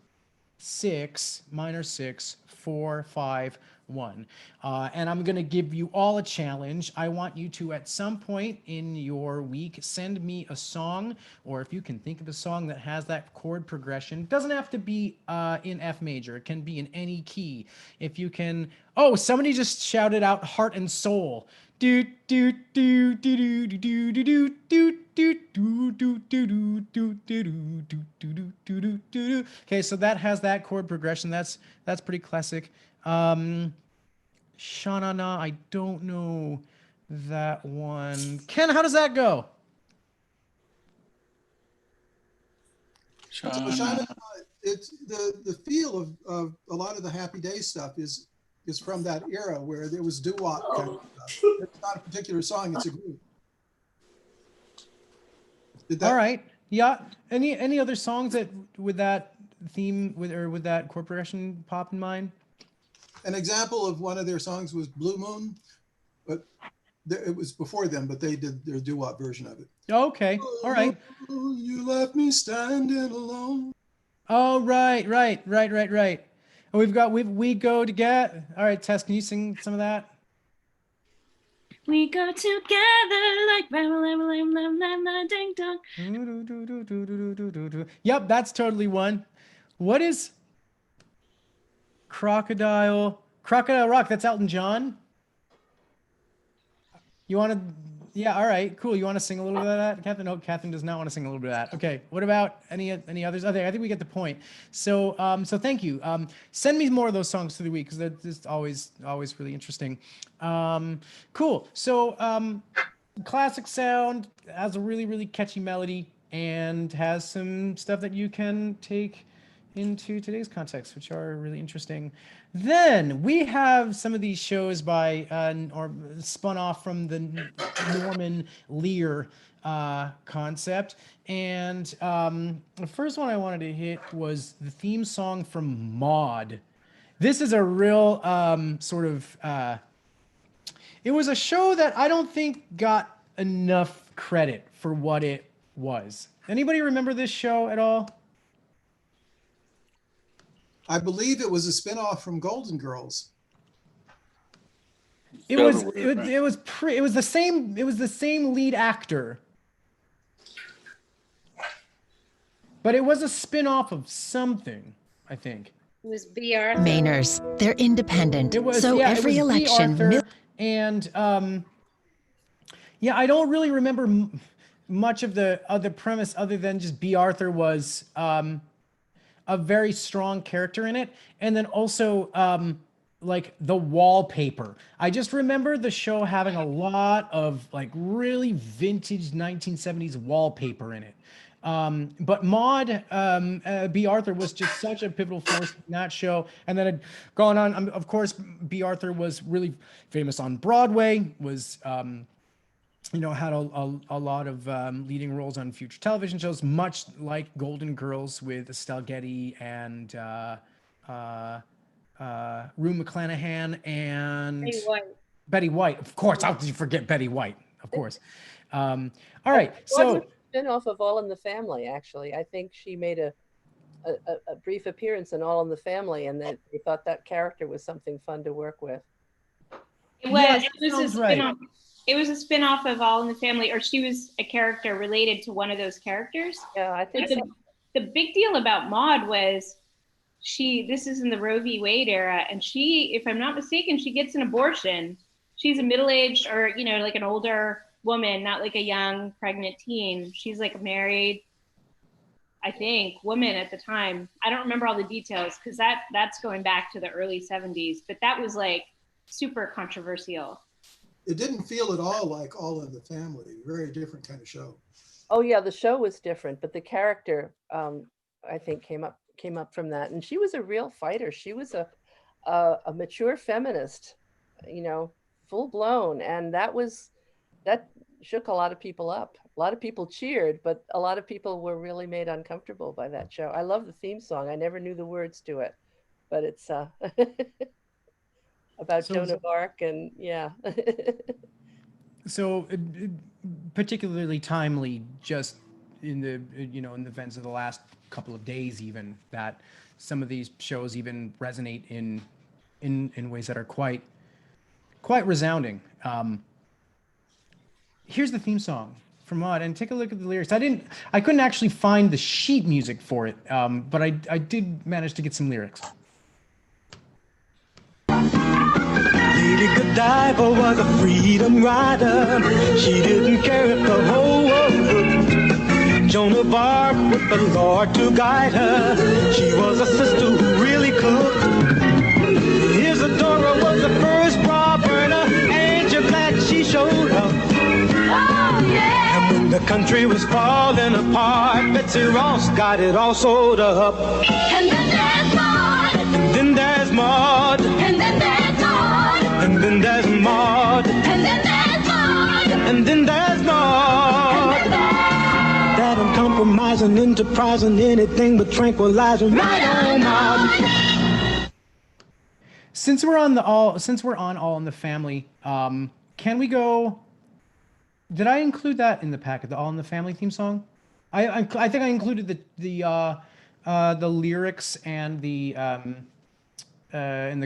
6, minor 6, 4, 5, 1. And I'm going to give you all a challenge. I want you to, at some point in your week, send me a song, or if you can think of a song that has that chord progression. It doesn't have to be in F major. It can be in any key. If you can. Oh, somebody just shouted out Heart and Soul. Do do do do do do do do do do do do do do do do do do. Okay, so that has that chord progression. That's pretty classic. Sha-na-na, I don't know that one. Ken, how does that go? So Shana, it's the feel of a lot of the Happy Days stuff is from that era where there was doo-wop kind of stuff. It's not a particular song, it's a group. All right. Yeah. Any other songs that with that theme with that chord progression pop in mind? An example of one of their songs was Blue Moon, but it was before them, but they did their doo-wop version of it. Okay. All right. Oh, you left me standing alone. Oh, right. And we go together. All right, Tess, can you sing some of that? We go together like ding dong. Yep, that's totally one. What is Crocodile Rock? That's Elton John. You want to? Yeah, all right, cool. You want to sing a little bit of that, Catherine? No, Catherine does not want to sing a little bit of that. Okay, what about any others? Okay, I think we get the point. So thank you. Send me more of those songs through the week because they're just always really interesting. Cool. So classic sound, has a really catchy melody, and has some stuff that you can take into today's context, which are really interesting. Then we have some of these shows by or spun off from the Norman Lear concept. And the first one I wanted to hit was the theme song from Maude. This is a real sort of it was a show that I don't think got enough credit for what it was. Anybody remember this show at all? I believe it was a spinoff from Golden Girls. It was the same lead actor. But it was a spin-off of something, I think. It was B. Arthur. Mainers, they're independent. It was, so yeah, every it was B. election. Arthur, and yeah, I don't really remember much of the premise other than just B. Arthur was a very strong character in it, and then also like the wallpaper. I just remember the show having a lot of like really vintage 1970s wallpaper in it. But Maude, B. Arthur was just such a pivotal force in that show. And then it gone on, of course, B. Arthur was really famous on Broadway, was, you know, had a lot of leading roles on future television shows, much like Golden Girls with Estelle Getty and Rue McClanahan and Betty White. Of course, how could you forget Betty White? Of course. All right, so spin-off of All in the Family, actually. I think she made a brief appearance in All in the Family, and that they thought that character was something fun to work with. It was. It was a spin-off. It was a spin-off of All in the Family, or she was a character related to one of those characters. Yeah, I think the big deal about Maude was this is in the Roe v. Wade era, and she, if I'm not mistaken, she gets an abortion. She's a middle-aged, or like an older woman, not like a young pregnant teen. She's like a married, I think, woman at the time. I don't remember all the details because that's going back to the early 70s, but that was like super controversial. It didn't feel at all like All in the Family. Very different kind of show. Oh yeah, the show was different, but the character, I think, came up from that. And she was a real fighter. She was a mature feminist, full blown, and that shook a lot of people up. A lot of people cheered, but a lot of people were really made uncomfortable by that show. I love the theme song. I never knew the words to it, but it's about Joan of Arc, and yeah. So particularly timely, just in the in the events of the last couple of days, even that some of these shows even resonate in ways that are quite resounding. Here's the theme song from Maud, and take a look at the lyrics. I couldn't actually find the sheet music for it, but I did manage to get some lyrics. Lady Godiva was a freedom rider. She didn't care if the whole world looked. Joan of Arc with the Lord to guide her. She was a sister who really cooked. Isadora was the first bra burner. Ain't you glad she showed up? Oh, yeah. And when the country was falling apart, Betsy Ross got it all sold up. And then there's Maud. And then there's Maud. And then there's Maud. And then there's Maud. And then there's Maud. And then there's Maud. That uncompromising, enterprising, anything but tranquilizing. Right on, Maud. Since we're on All in the Family, can we go? Did I include that in the packet? The All in the Family theme song? I think I included the lyrics and the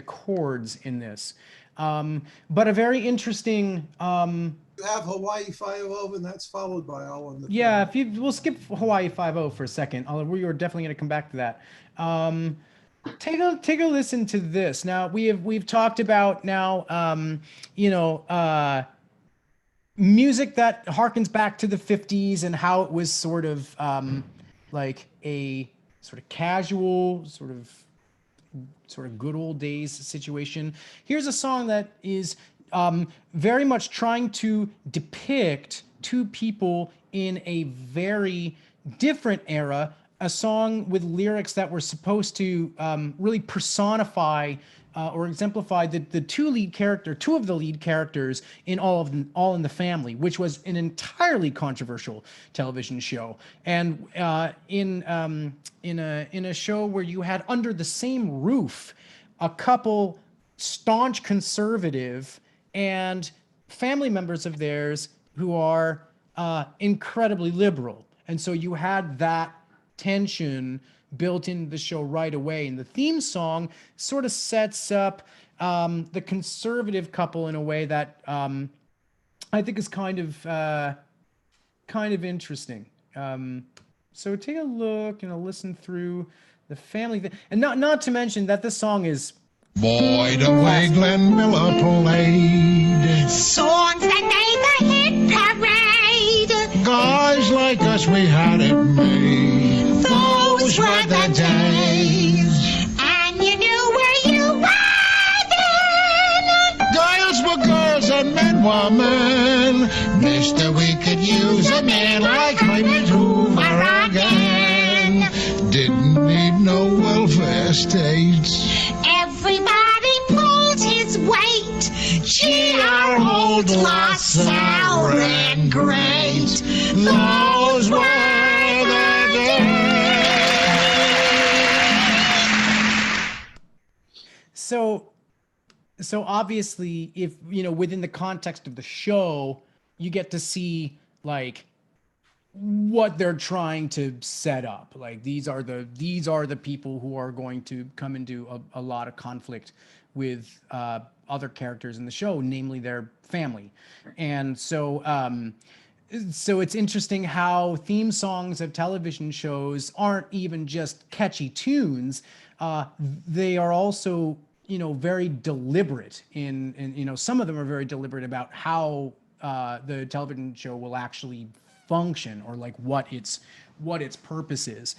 chords in this. But a very interesting. You have Hawaii 5-0, and that's followed by All in the Yeah, Family. we'll skip Hawaii 5-0 for a second. We are definitely going to come back to that. Take a listen to this. Now we've talked about music that harkens back to the 50s and how it was sort of like a sort of casual, sort of good old days situation. Here's a song that is very much trying to depict two people in a very different era, a song with lyrics that were supposed to really personify or exemplify the two of the lead characters in All in the Family, which was an entirely controversial television show, and in a show where you had under the same roof a couple staunch conservative and family members of theirs who are incredibly liberal, and so you had that tension built into the show right away. And the theme song sort of sets up the conservative couple in a way that I think is kind of interesting. So take a look and listen through the family and not to mention that this song is Boy, the way Glenn Miller played Songs that made the hit parade. Guys like us, we had it made. Those were the days. And you knew where you were then. Girls were girls and men were men. Mister, we could use a man like Herbert Hoover again. Didn't need no welfare states. Everybody pulled his weight. Gee, our old LaSalle ran great. Those were the days. So obviously, if within the context of the show, you get to see like what they're trying to set up. Like these are the people who are going to come into a lot of conflict with other characters in the show, namely their family. And so it's interesting how theme songs of television shows aren't even just catchy tunes. they are also, very deliberate in, some of them are very deliberate about how the television show will actually function, or like what its purpose is.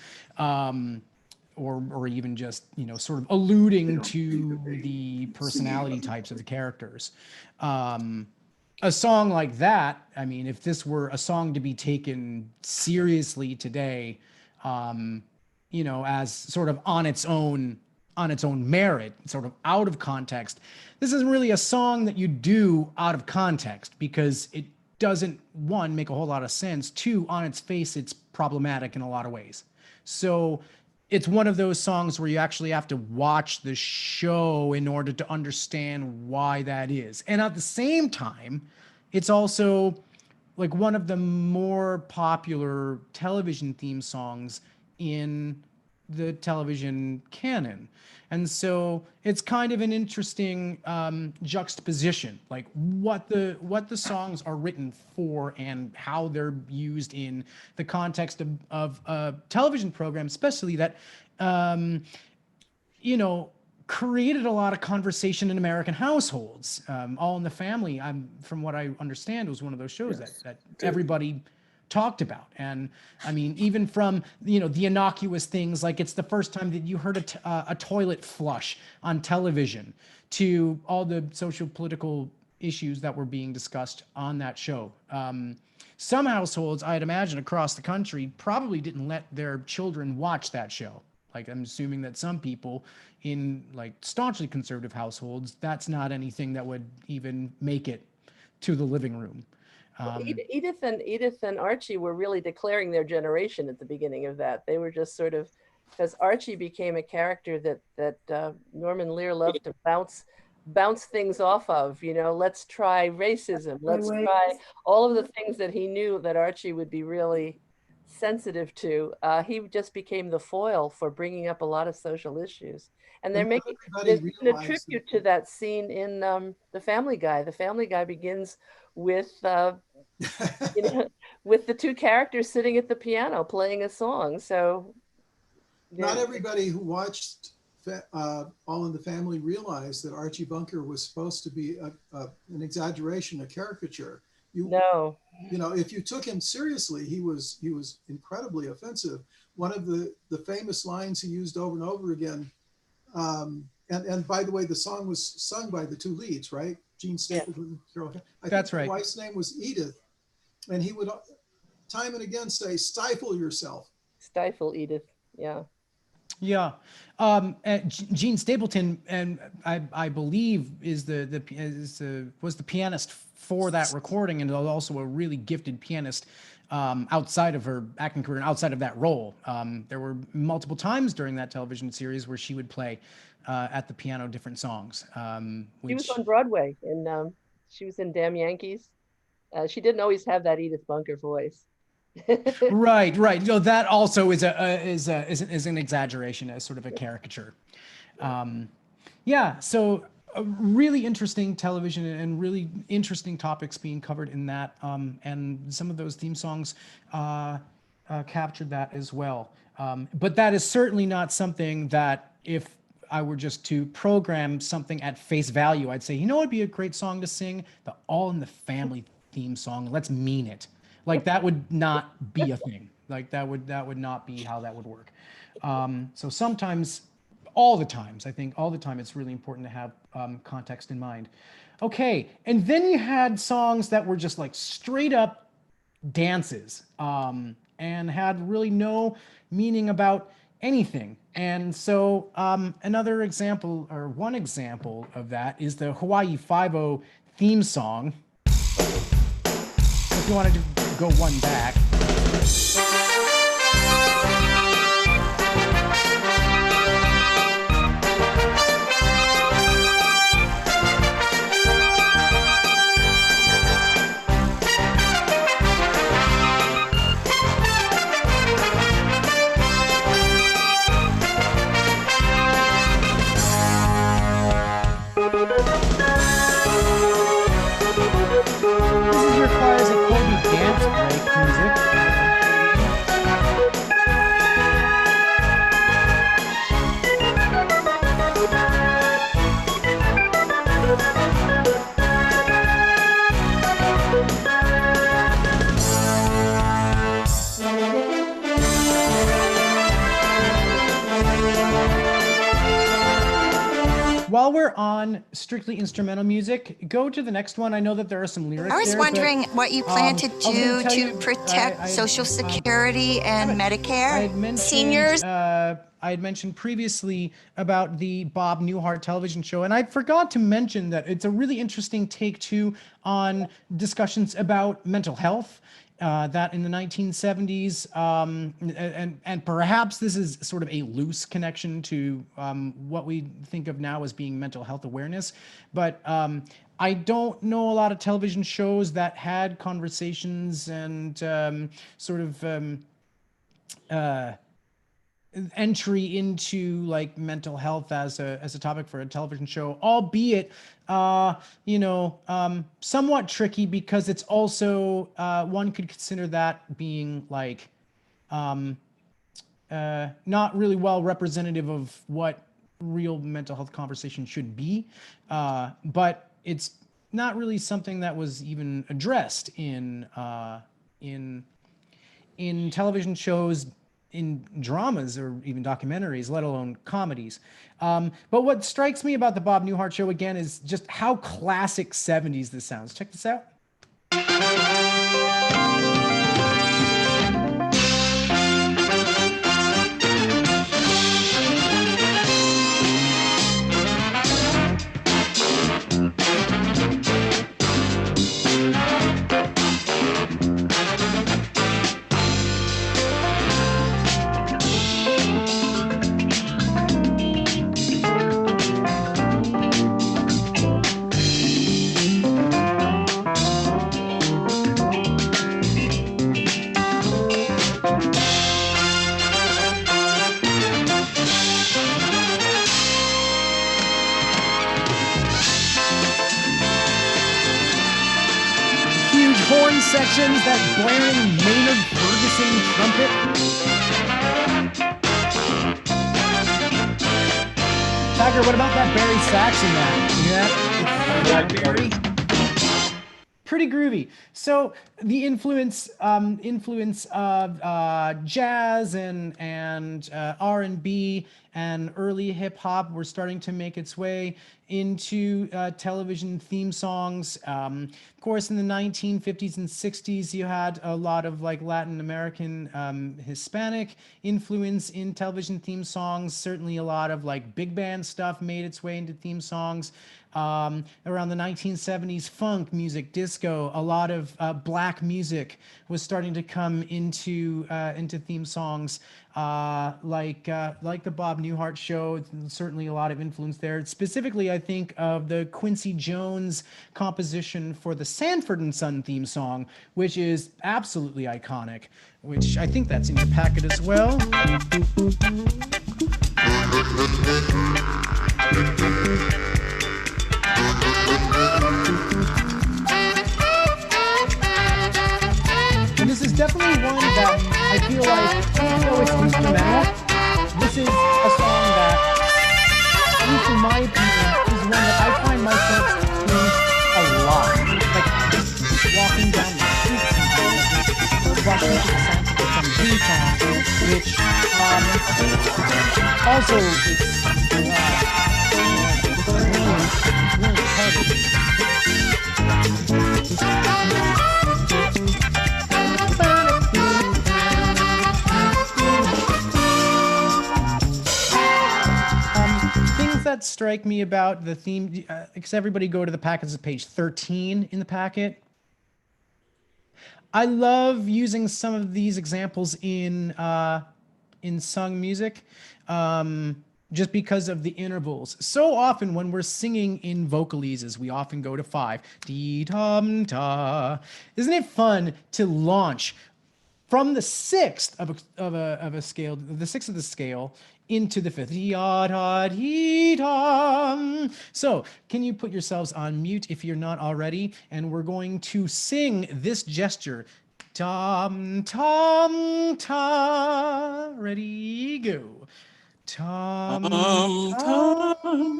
Or even just, sort of alluding to the personality types of the characters. A song like that, I mean, if this were a song to be taken seriously today, as sort of on its own merit, sort of out of context, this isn't really a song that you do out of context, because it doesn't, one, make a whole lot of sense. Two, on its face, it's problematic in a lot of ways. So it's one of those songs where you actually have to watch the show in order to understand why that is. And at the same time, it's also like one of the more popular television theme songs in the television canon. And so it's kind of an interesting juxtaposition, like what the songs are written for and how they're used in the context of a television program, especially that, created a lot of conversation in American households. All in the Family, from what I understand, was one of those shows that everybody talked about. And I mean, even from, the innocuous things, like it's the first time that you heard a toilet flush on television, to all the social political issues that were being discussed on that show. Some households, I'd imagine across the country, probably didn't let their children watch that show. Like, I'm assuming that some people in like staunchly conservative households, that's not anything that would even make it to the living room. Edith and Archie were really declaring their generation at the beginning of that. They were just sort of, because Archie became a character that Norman Lear loved to bounce things off of. Let's try racism. Let's try all of the things that he knew that Archie would be really sensitive to. He just became the foil for bringing up a lot of social issues. And there's been a tribute to that scene in The Family Guy. The Family Guy begins with with the two characters sitting at the piano playing a song. So not everybody who watched All in the Family realized that Archie Bunker was supposed to be an exaggeration, a caricature. If you took him seriously, he was incredibly offensive. One of the famous lines he used over and over again, and by the way, the song was sung by the two leads, right? Gene Stapleton, Carol. That's right. The wife's name was Edith, and he would time and again say, "Stifle yourself." Stifle, Edith. Yeah. Yeah. Gene Stapleton, and I believe was the pianist for that recording, and also a really gifted pianist outside of her acting career and outside of that role. There were multiple times during that television series where she would play at the piano different songs. She was on Broadway, and she was in Damn Yankees. She didn't always have that Edith Bunker voice. Right. That also is an exaggeration, as sort of a caricature. So a really interesting television and really interesting topics being covered in that, and some of those theme songs captured that as well. But that is certainly not something that, if I were just to program something at face value, I'd say, it'd be a great song to sing, the All in the Family theme song. Let's mean it. Like, that would not be a thing. Like, that would not be how that would work. So sometimes, all the times, it's really important to have context in mind. Okay, and then you had songs that were just like straight up dances, and had really no meaning about anything. And so another example, or one example of that, is the Hawaii Five-0 theme song. If you wanted to go one back. This is requires a Colby dance break music. while we're on strictly instrumental music, go to the next one. I know that there are some lyrics I was there, wondering but, what you plan to I was gonna do tell to you, protect Social Security and I Medicare. had mentioned, Seniors. I had mentioned previously about the Bob Newhart television show, and I forgot to mention that it's a really interesting take too on discussions about mental health. That in the 1970s, and perhaps this is sort of a loose connection to what we think of now as being mental health awareness, but I don't know a lot of television shows that had conversations and sort of entry into like mental health as a topic for a television show, albeit somewhat tricky because it's also one could consider that being like not really well representative of what real mental health conversation should be, but it's not really something that was even addressed in television shows, in dramas, or even documentaries, let alone comedies. But what strikes me about the Bob Newhart show again is just how classic 70s this sounds. Check this out. Horn sections, that blaring Maynard Ferguson trumpet. Tiger, what about that Barry sax in that? You hear that? Pretty groovy. So the influence of jazz and R&B and early hip hop were starting to make its way into television theme songs. Of course, in the 1950s and 60s, you had a lot of like Latin American, Hispanic influence in television theme songs. Certainly a lot of like big band stuff made its way into theme songs. Around the 1970s, funk music, disco, a lot of black music was starting to come into theme songs, like the Bob Newhart show. Certainly a lot of influence there. Specifically, I think of the Quincy Jones composition for the Sanford and Son theme song, which is absolutely iconic. Which I think that's in your packet as well. And this is definitely one that I feel like, even though it's instrumental, this is a song that, at least in my opinion, is one that I find myself singing a lot. Like, walking down the street sometimes, or rushing to the sounds of some theme song, which, also, it's really heavy. Things that strike me about the theme, because everybody go to the packet, this is page 13 in the packet. I love using some of these examples in sung music, just because of the intervals. So often when we're singing in vocalises, we often go to 5. Dee-dum-da. Isn't it fun to launch from the 6th of a scale, the 6th of the scale, into the 5th? Dee-da-da-dee-dum. So can you put yourselves on mute if you're not already? And we're going to sing this gesture. Tom, tom, ta. Ready, go. Tom, tom,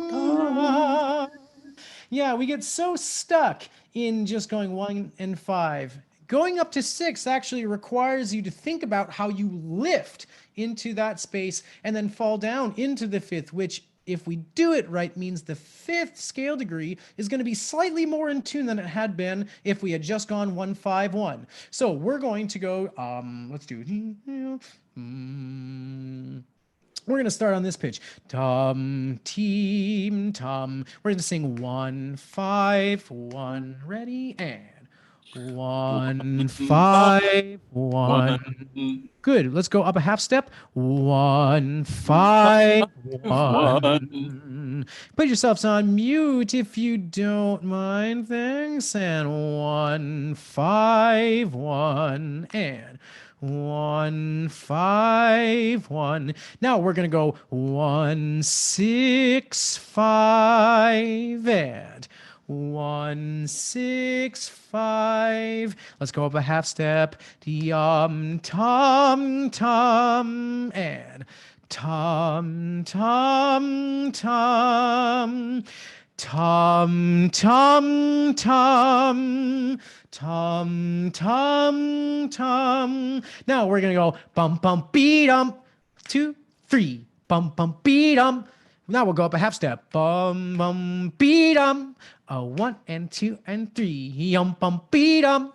tom. Yeah, we get so stuck in just going 1 and 5. Going up to 6 actually requires you to think about how you lift into that space and then fall down into the 5th, which if we do it right, means the 5th scale degree is going to be slightly more in tune than it had been if we had just gone 1-5-1. So we're going to go, let's do, we're going to start on this pitch. Tum, team, tum. We're going to sing 1-5-1. Ready? And 1-5-1. Good. Let's go up a half step. 1-5-1. Put yourselves on mute if you don't mind. Thanks. And 1-5-1. And 1-5-1. Now we're gonna go 1-6-5 and 1-6-5. Let's go up a half step. Tom tom and tom tom tom. Tum tum tum tum tum tum. Now we're gonna go bum bum beat 'em. 2, 3. Bum bum beat 'em. Now we'll go up a half step. Bum bum beat 'em. 1 and 2 and 3. Yum bum beat 'em.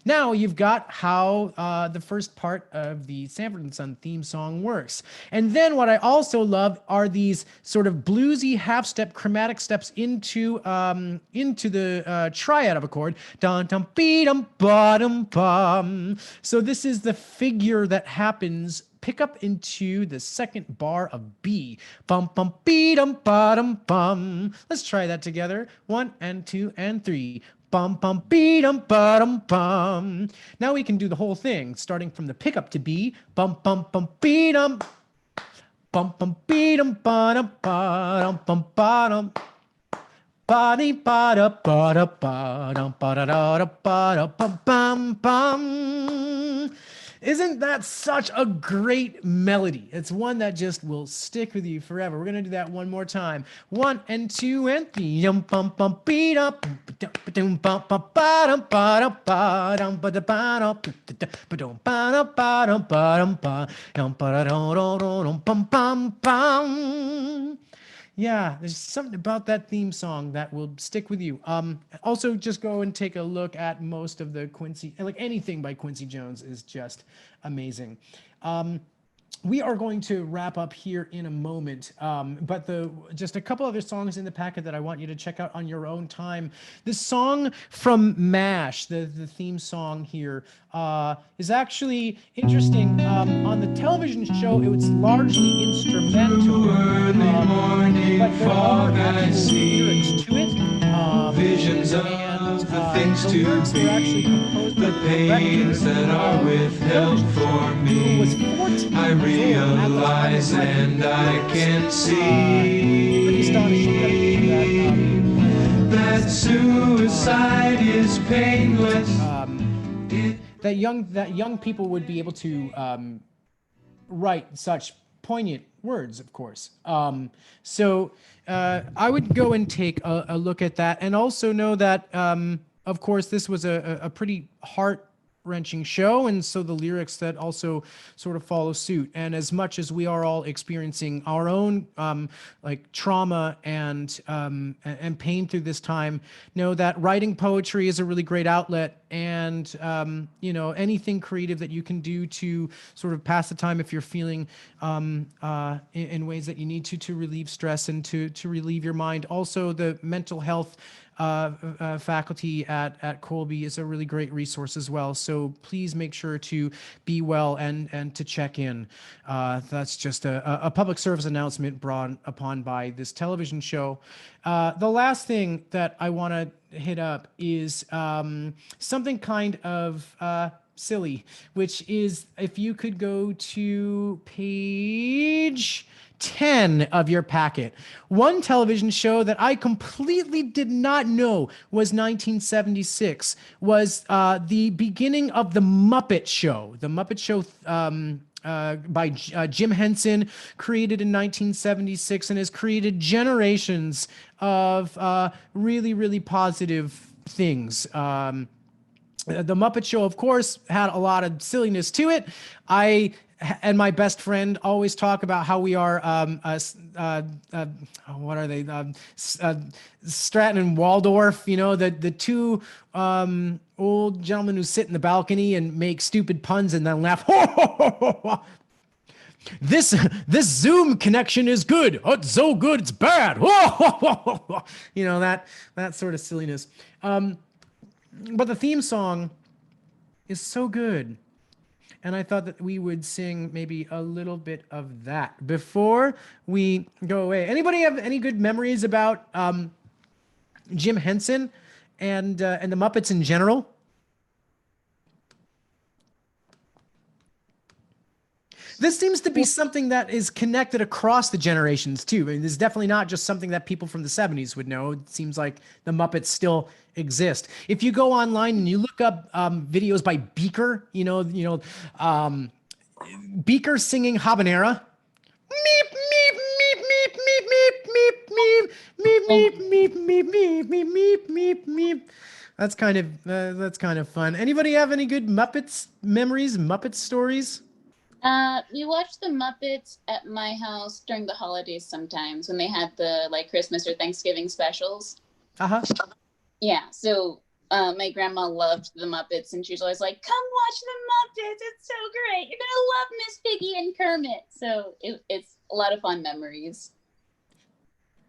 Now you've got how the first part of the Sanford & Son theme song works. And then what I also love are these sort of bluesy half-step chromatic steps into the triad of a chord. Dun dum beat-um bottom bum. So this is the figure that happens pick up into the second bar of B. Bum bum beat-um bottom bum. Let's try that together. 1 and 2 and 3. Bum bum beat 'em bum bum. Now we can do the whole thing, starting from the pickup to B. Bum bum bum beat 'em. Bum bum beat 'em bum bum bum bum. Body bada bada bada bada da bada bum bum bum. Isn't that such a great melody? It's one that just will stick with you forever. We're gonna do that one more time. 1 and 2 and 3. Yum bum bum beat up. Bum bum bum bottom bottom bottom bottom bottom bottom bottom bottom bottom bum bum bum. Yeah, there's something about that theme song that will stick with you. Also, just go and take a look at most of the Quincy, like anything by Quincy Jones is just amazing. We are going to wrap up here in a moment, but just a couple other songs in the packet that I want you to check out on your own time. This song from MASH, the theme song here, is actually interesting. On the television show, it was largely instrumental, but there are actual lyrics to it. Visions of the things to be, the pains that are withheld for me. I realize and I can see that suicide is painless. That young people would be able to write such poignant words, of course. So I would go and take a look at that, and also know that, of course, this was a pretty heart-wrenching show, and so the lyrics that also sort of follow suit. And as much as we are all experiencing our own like trauma and pain through this time, know that writing poetry is a really great outlet, and you know, anything creative that you can do to sort of pass the time if you're feeling in ways that you need to relieve stress and to relieve your mind. Also, the mental health faculty at Colby is a really great resource as well. So please make sure to be well and to check in. That's just a public service announcement brought upon by this television show. The last thing that I want to hit up is something kind of silly, which is if you could go to page 10 of your packet. One television show that I completely did not know was 1976 was the beginning of The Muppet Show. The Muppet Show by Jim Henson, created in 1976, and has created generations of really, really positive things. The Muppet Show, of course, had a lot of silliness to it. I and my best friend always talk about how we are, what are they? Stratton and Waldorf, you know, the two old gentlemen who sit in the balcony and make stupid puns and then laugh. This Zoom connection is good. Oh, it's so good, it's bad. You know, that sort of silliness. But the theme song is so good. And I thought that we would sing maybe a little bit of that before we go away. Anybody have any good memories about Jim Henson and the Muppets in general? This seems to be something that is connected across the generations too. I mean, this is definitely not just something that people from the 70s would know. It seems like the Muppets still exist. If you go online and you look up videos by Beaker, Beaker singing Habanera. Meep, meep, meep, meep, meep, meep, meep, meep, meep, meep, meep, meep, meep, meep, meep, meep. That's kind of fun. Anybody have any good Muppets memories, Muppet stories? We watched the Muppets at my house during the holidays sometimes when they had the like Christmas or Thanksgiving specials. Yeah, so my grandma loved the Muppets and she was always like, come watch the Muppets, it's so great. You're gonna love Miss Piggy and Kermit. So it's a lot of fun memories.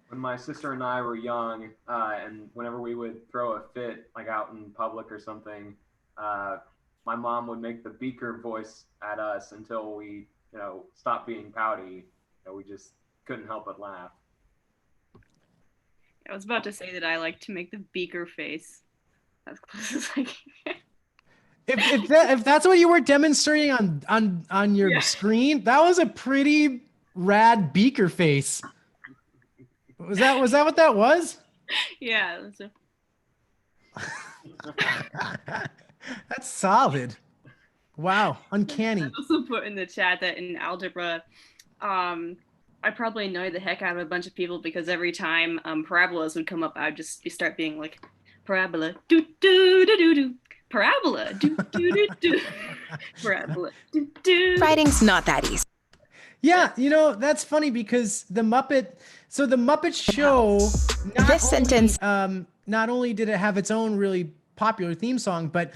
When my sister and I were young, and whenever we would throw a fit, like out in public or something, my mom would make the Beaker voice at us until we, stopped being pouty. We just couldn't help but laugh. I was about to say that I like to make the Beaker face as close as I can. If that's what you were demonstrating on your screen, that was a pretty rad Beaker face. Was that what that was? Yeah. That's solid. Wow, uncanny. I also put in the chat that in algebra, I probably annoyed the heck out of a bunch of people because every time parabolas would come up, I would just start being like, parabola, do do do do do, parabola, do do do do, parabola, do do. Writing's not that easy. Yeah, that's funny because the Muppet Show. Not only did it have its own really popular theme song, but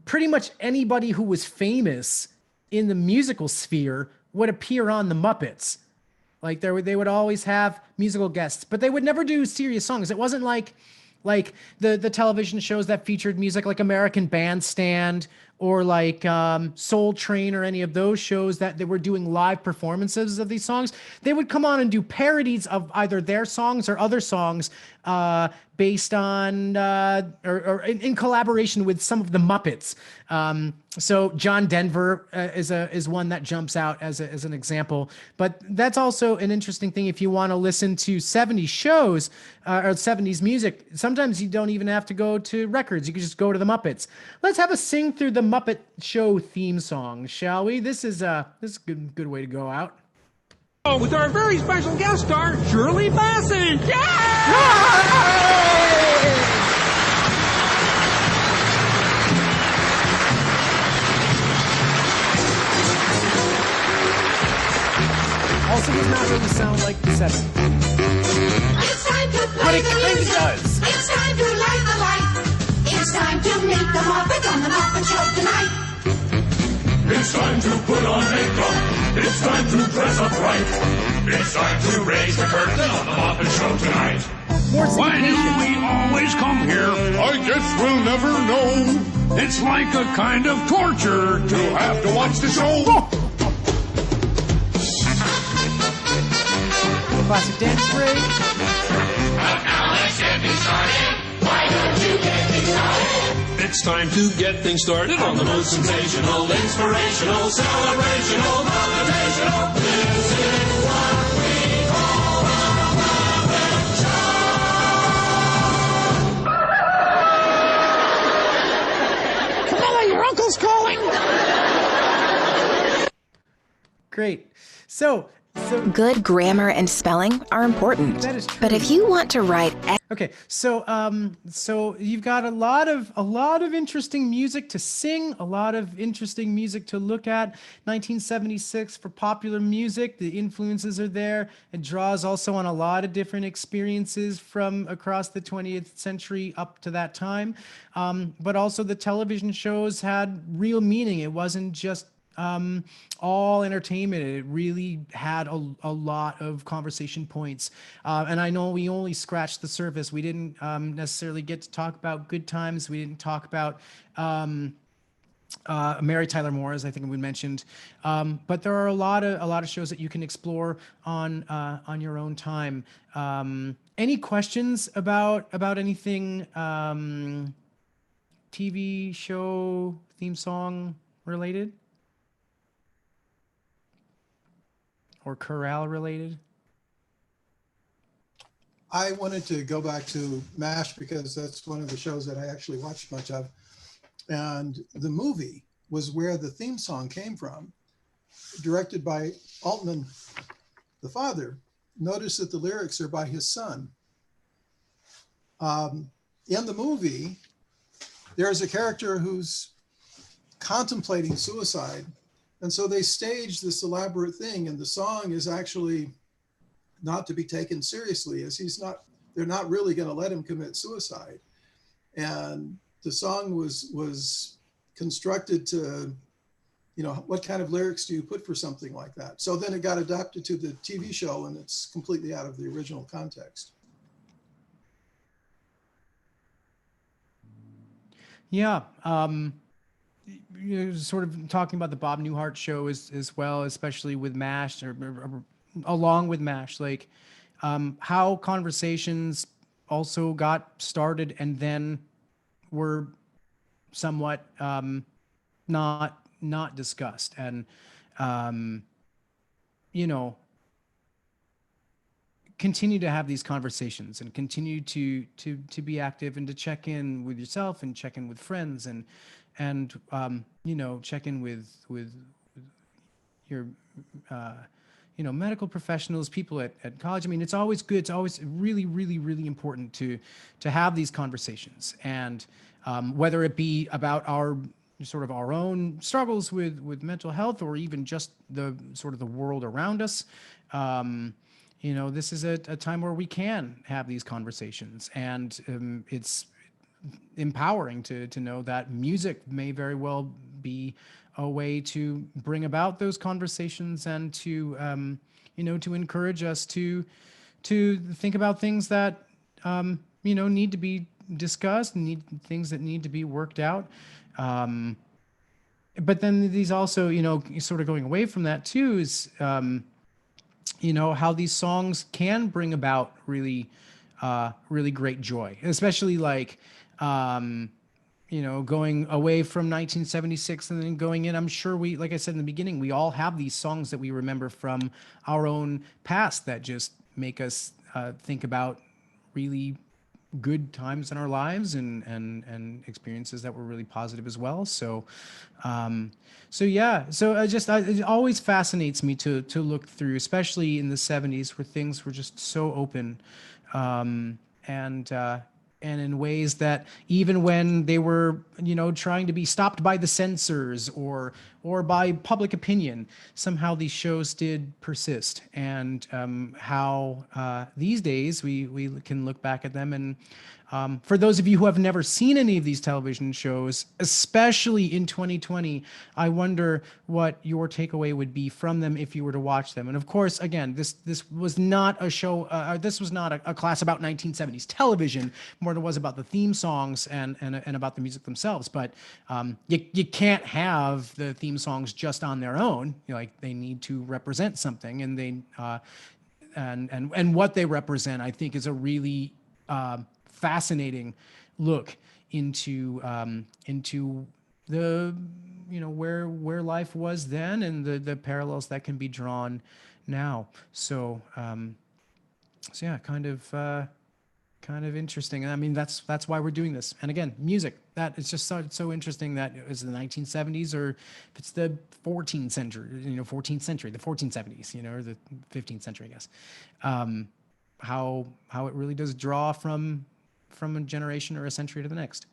pretty much anybody who was famous in the musical sphere would appear on the Muppets. Like they would always have musical guests, but they would never do serious songs. It wasn't like the television shows that featured music like American Bandstand or like Soul Train or any of those shows that they were doing live performances of these songs. They would come on and do parodies of either their songs or other songs based on or in collaboration with some of the Muppets. So John Denver is one that jumps out as an example. But that's also an interesting thing if you want to listen to 70s shows or 70s music. Sometimes you don't even have to go to records. You can just go to the Muppets. Let's have a sing through the Muppet Show theme song, shall we? This is a good way to go out. With our very special guest star, Shirley Bassey. Also does not really sound like the 70s. But it kind of does. It's time to light the light. It's time to meet the Muppet on the Muppet Show tonight. It's time to put on makeup. It's time to dress up right. It's time to raise the curtain on the Muppet Show tonight. Why do we always come here? I guess we'll never know. It's like a kind of torture to have to watch the show. Classic dance break. But now let's get things started. Why don't you get things started? It's time to get things started on the most sensational, inspirational, celebrational, motivational. This is what we call the Muppet Show. Camilla, your uncle's calling. Great. So Good grammar and spelling are important. That is true. But if you want to write Okay, so you've got a lot of interesting music to sing, a lot of interesting music to look at. 1976 for popular music, the influences are there. It draws also on a lot of different experiences from across the 20th century up to that time. But also the television shows had real meaning. It wasn't just all entertainment. It really had a lot of conversation points. And I know we only scratched the surface. We didn't necessarily get to talk about good times. We didn't talk about Mary Tyler Moore, as I think we mentioned. But there are a lot of shows that you can explore on your own time. Any questions about anything TV show theme song related? Or chorale related? I wanted to go back to MASH because that's one of the shows that I actually watched much of. And the movie was where the theme song came from, directed by Altman, the father. Notice that the lyrics are by his son. In the movie, there's a character who's contemplating suicide. And so they staged this elaborate thing, and the song is actually not to be taken seriously, as they're not really going to let him commit suicide. And the song was constructed to, what kind of lyrics do you put for something like that? So then it got adapted to the TV show, and it's completely out of the original context. Yeah. Sort of talking about the Bob Newhart show as well, especially with MASH or along with MASH, like how conversations also got started and then were somewhat not discussed, and continue to have these conversations and continue to be active and to check in with yourself and check in with friends and check in with your medical professionals, people at college. I mean, it's always good. It's always really, really, really important to have these conversations, and whether it be about our own struggles with mental health, or even just the world around us. This is a time where we can have these conversations, and it's empowering to know that music may very well be a way to bring about those conversations and to to encourage us to think about things that need to be discussed, things that need to be worked out. But then these also, sort of going away from that too, is how these songs can bring about really great joy, especially like going away from 1976 and then going in. I'm sure like I said in the beginning, we all have these songs that we remember from our own past that just make us think about really good times in our lives and experiences that were really positive as well. So it always fascinates me to look through, especially in the 70s where things were just so open, and in ways that even when they were, trying to be stopped by the censors or by public opinion, somehow these shows did persist. And how these days we can look back at them, and for those of you who have never seen any of these television shows, especially in 2020, I wonder what your takeaway would be from them if you were to watch them. And of course, again, this was not a show, this was not a class about 1970s television, more than it was about the theme songs and about the music themselves. But you can't have the theme songs just on their own. Like, they need to represent something, and they and what they represent, I think, is a really fascinating look into the where life was then and the parallels that can be drawn now. So yeah, kind of kind of interesting. I mean, that's why we're doing this. And again, music, that is just so interesting that it was the 1970s or if it's the 14th century, the 1470s, or the 15th century, I guess. How it really does draw from a generation or a century to the next.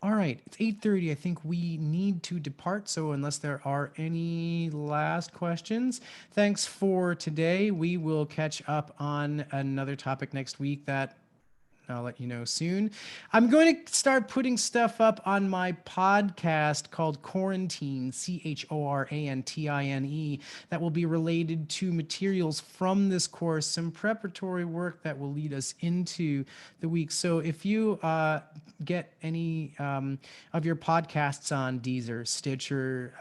All right, it's 8:30. I think we need to depart. So unless there are any last questions, thanks for today. We will catch up on another topic next week that I'll let you know soon. I'm going to start putting stuff up on my podcast called Quarantine, CHORANTINE, that will be related to materials from this course, some preparatory work that will lead us into the week. So if you get any of your podcasts on Deezer, Stitcher,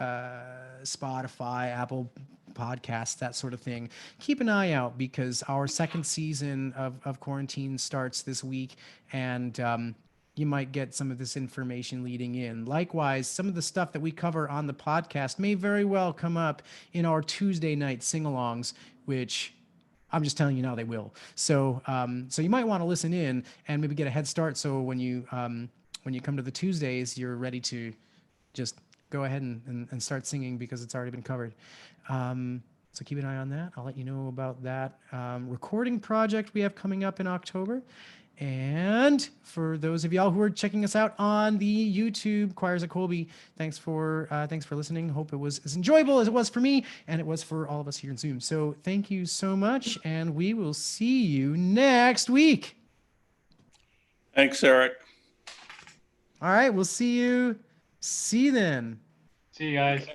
Spotify, Apple Podcasts, that sort of thing, keep an eye out because our second season of Quarantine starts this week, and you might get some of this information leading in. Likewise, some of the stuff that we cover on the podcast may very well come up in our Tuesday night sing-alongs, which I'm just telling you now they will. So so you might want to listen in and maybe get a head start, so when you come to the Tuesdays, you're ready to just go ahead and start singing because it's already been covered. So keep an eye on that. I'll let you know about that recording project we have coming up in October. And for those of y'all who are checking us out on the YouTube Choirs at Colby, thanks for listening. Hope it was as enjoyable as it was for me, and it was for all of us here in Zoom. So thank you so much, and we will see you next week. Thanks, Eric. All right, we'll see you. See you then. See you guys.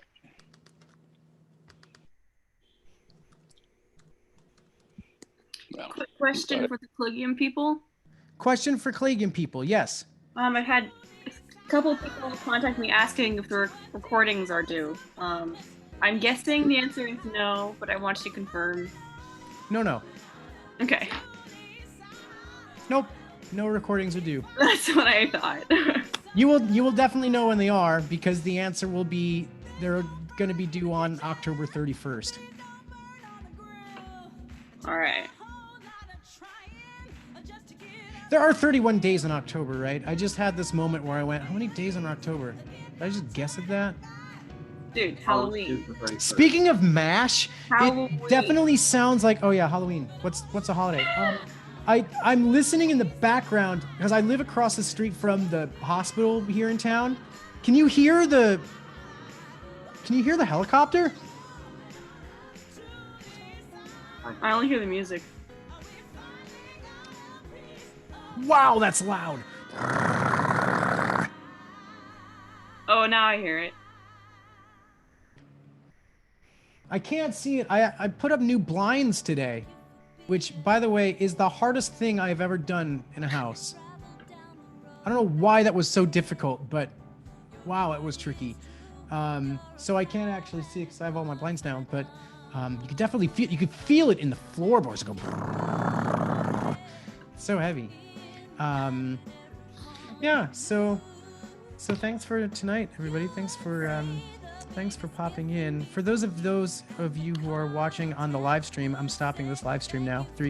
Quick question for the Collegium people. Question for Collegium people, yes. I've had a couple of people contact me asking if the recordings are due. I'm guessing the answer is no, but I want you to confirm. No. Okay. Nope. No recordings are due. That's what I thought. You will definitely know when they are, because the answer will be they're going to be due on October 31st. All right. There are 31 days in October, right? I just had this moment where I went, how many days in October? Did I just guess at that? Dude, Halloween. Speaking of MASH, Halloween. It definitely sounds like, oh yeah, Halloween. What's a holiday? I'm listening in the background because I live across the street from the hospital here in town. Can you hear the helicopter? I only hear the music. Wow, that's loud. Oh, now I hear it. I can't see it. I put up new blinds today, which, by the way, is the hardest thing I've ever done in a house. I don't know why that was so difficult, but wow, it was tricky. So I can't actually see because I have all my blinds down, but you could definitely feel it in the floorboards. Go. It's so heavy. Yeah. So thanks for tonight, everybody. Thanks for popping in. For those of you who are watching on the live stream, I'm stopping this live stream now. 3,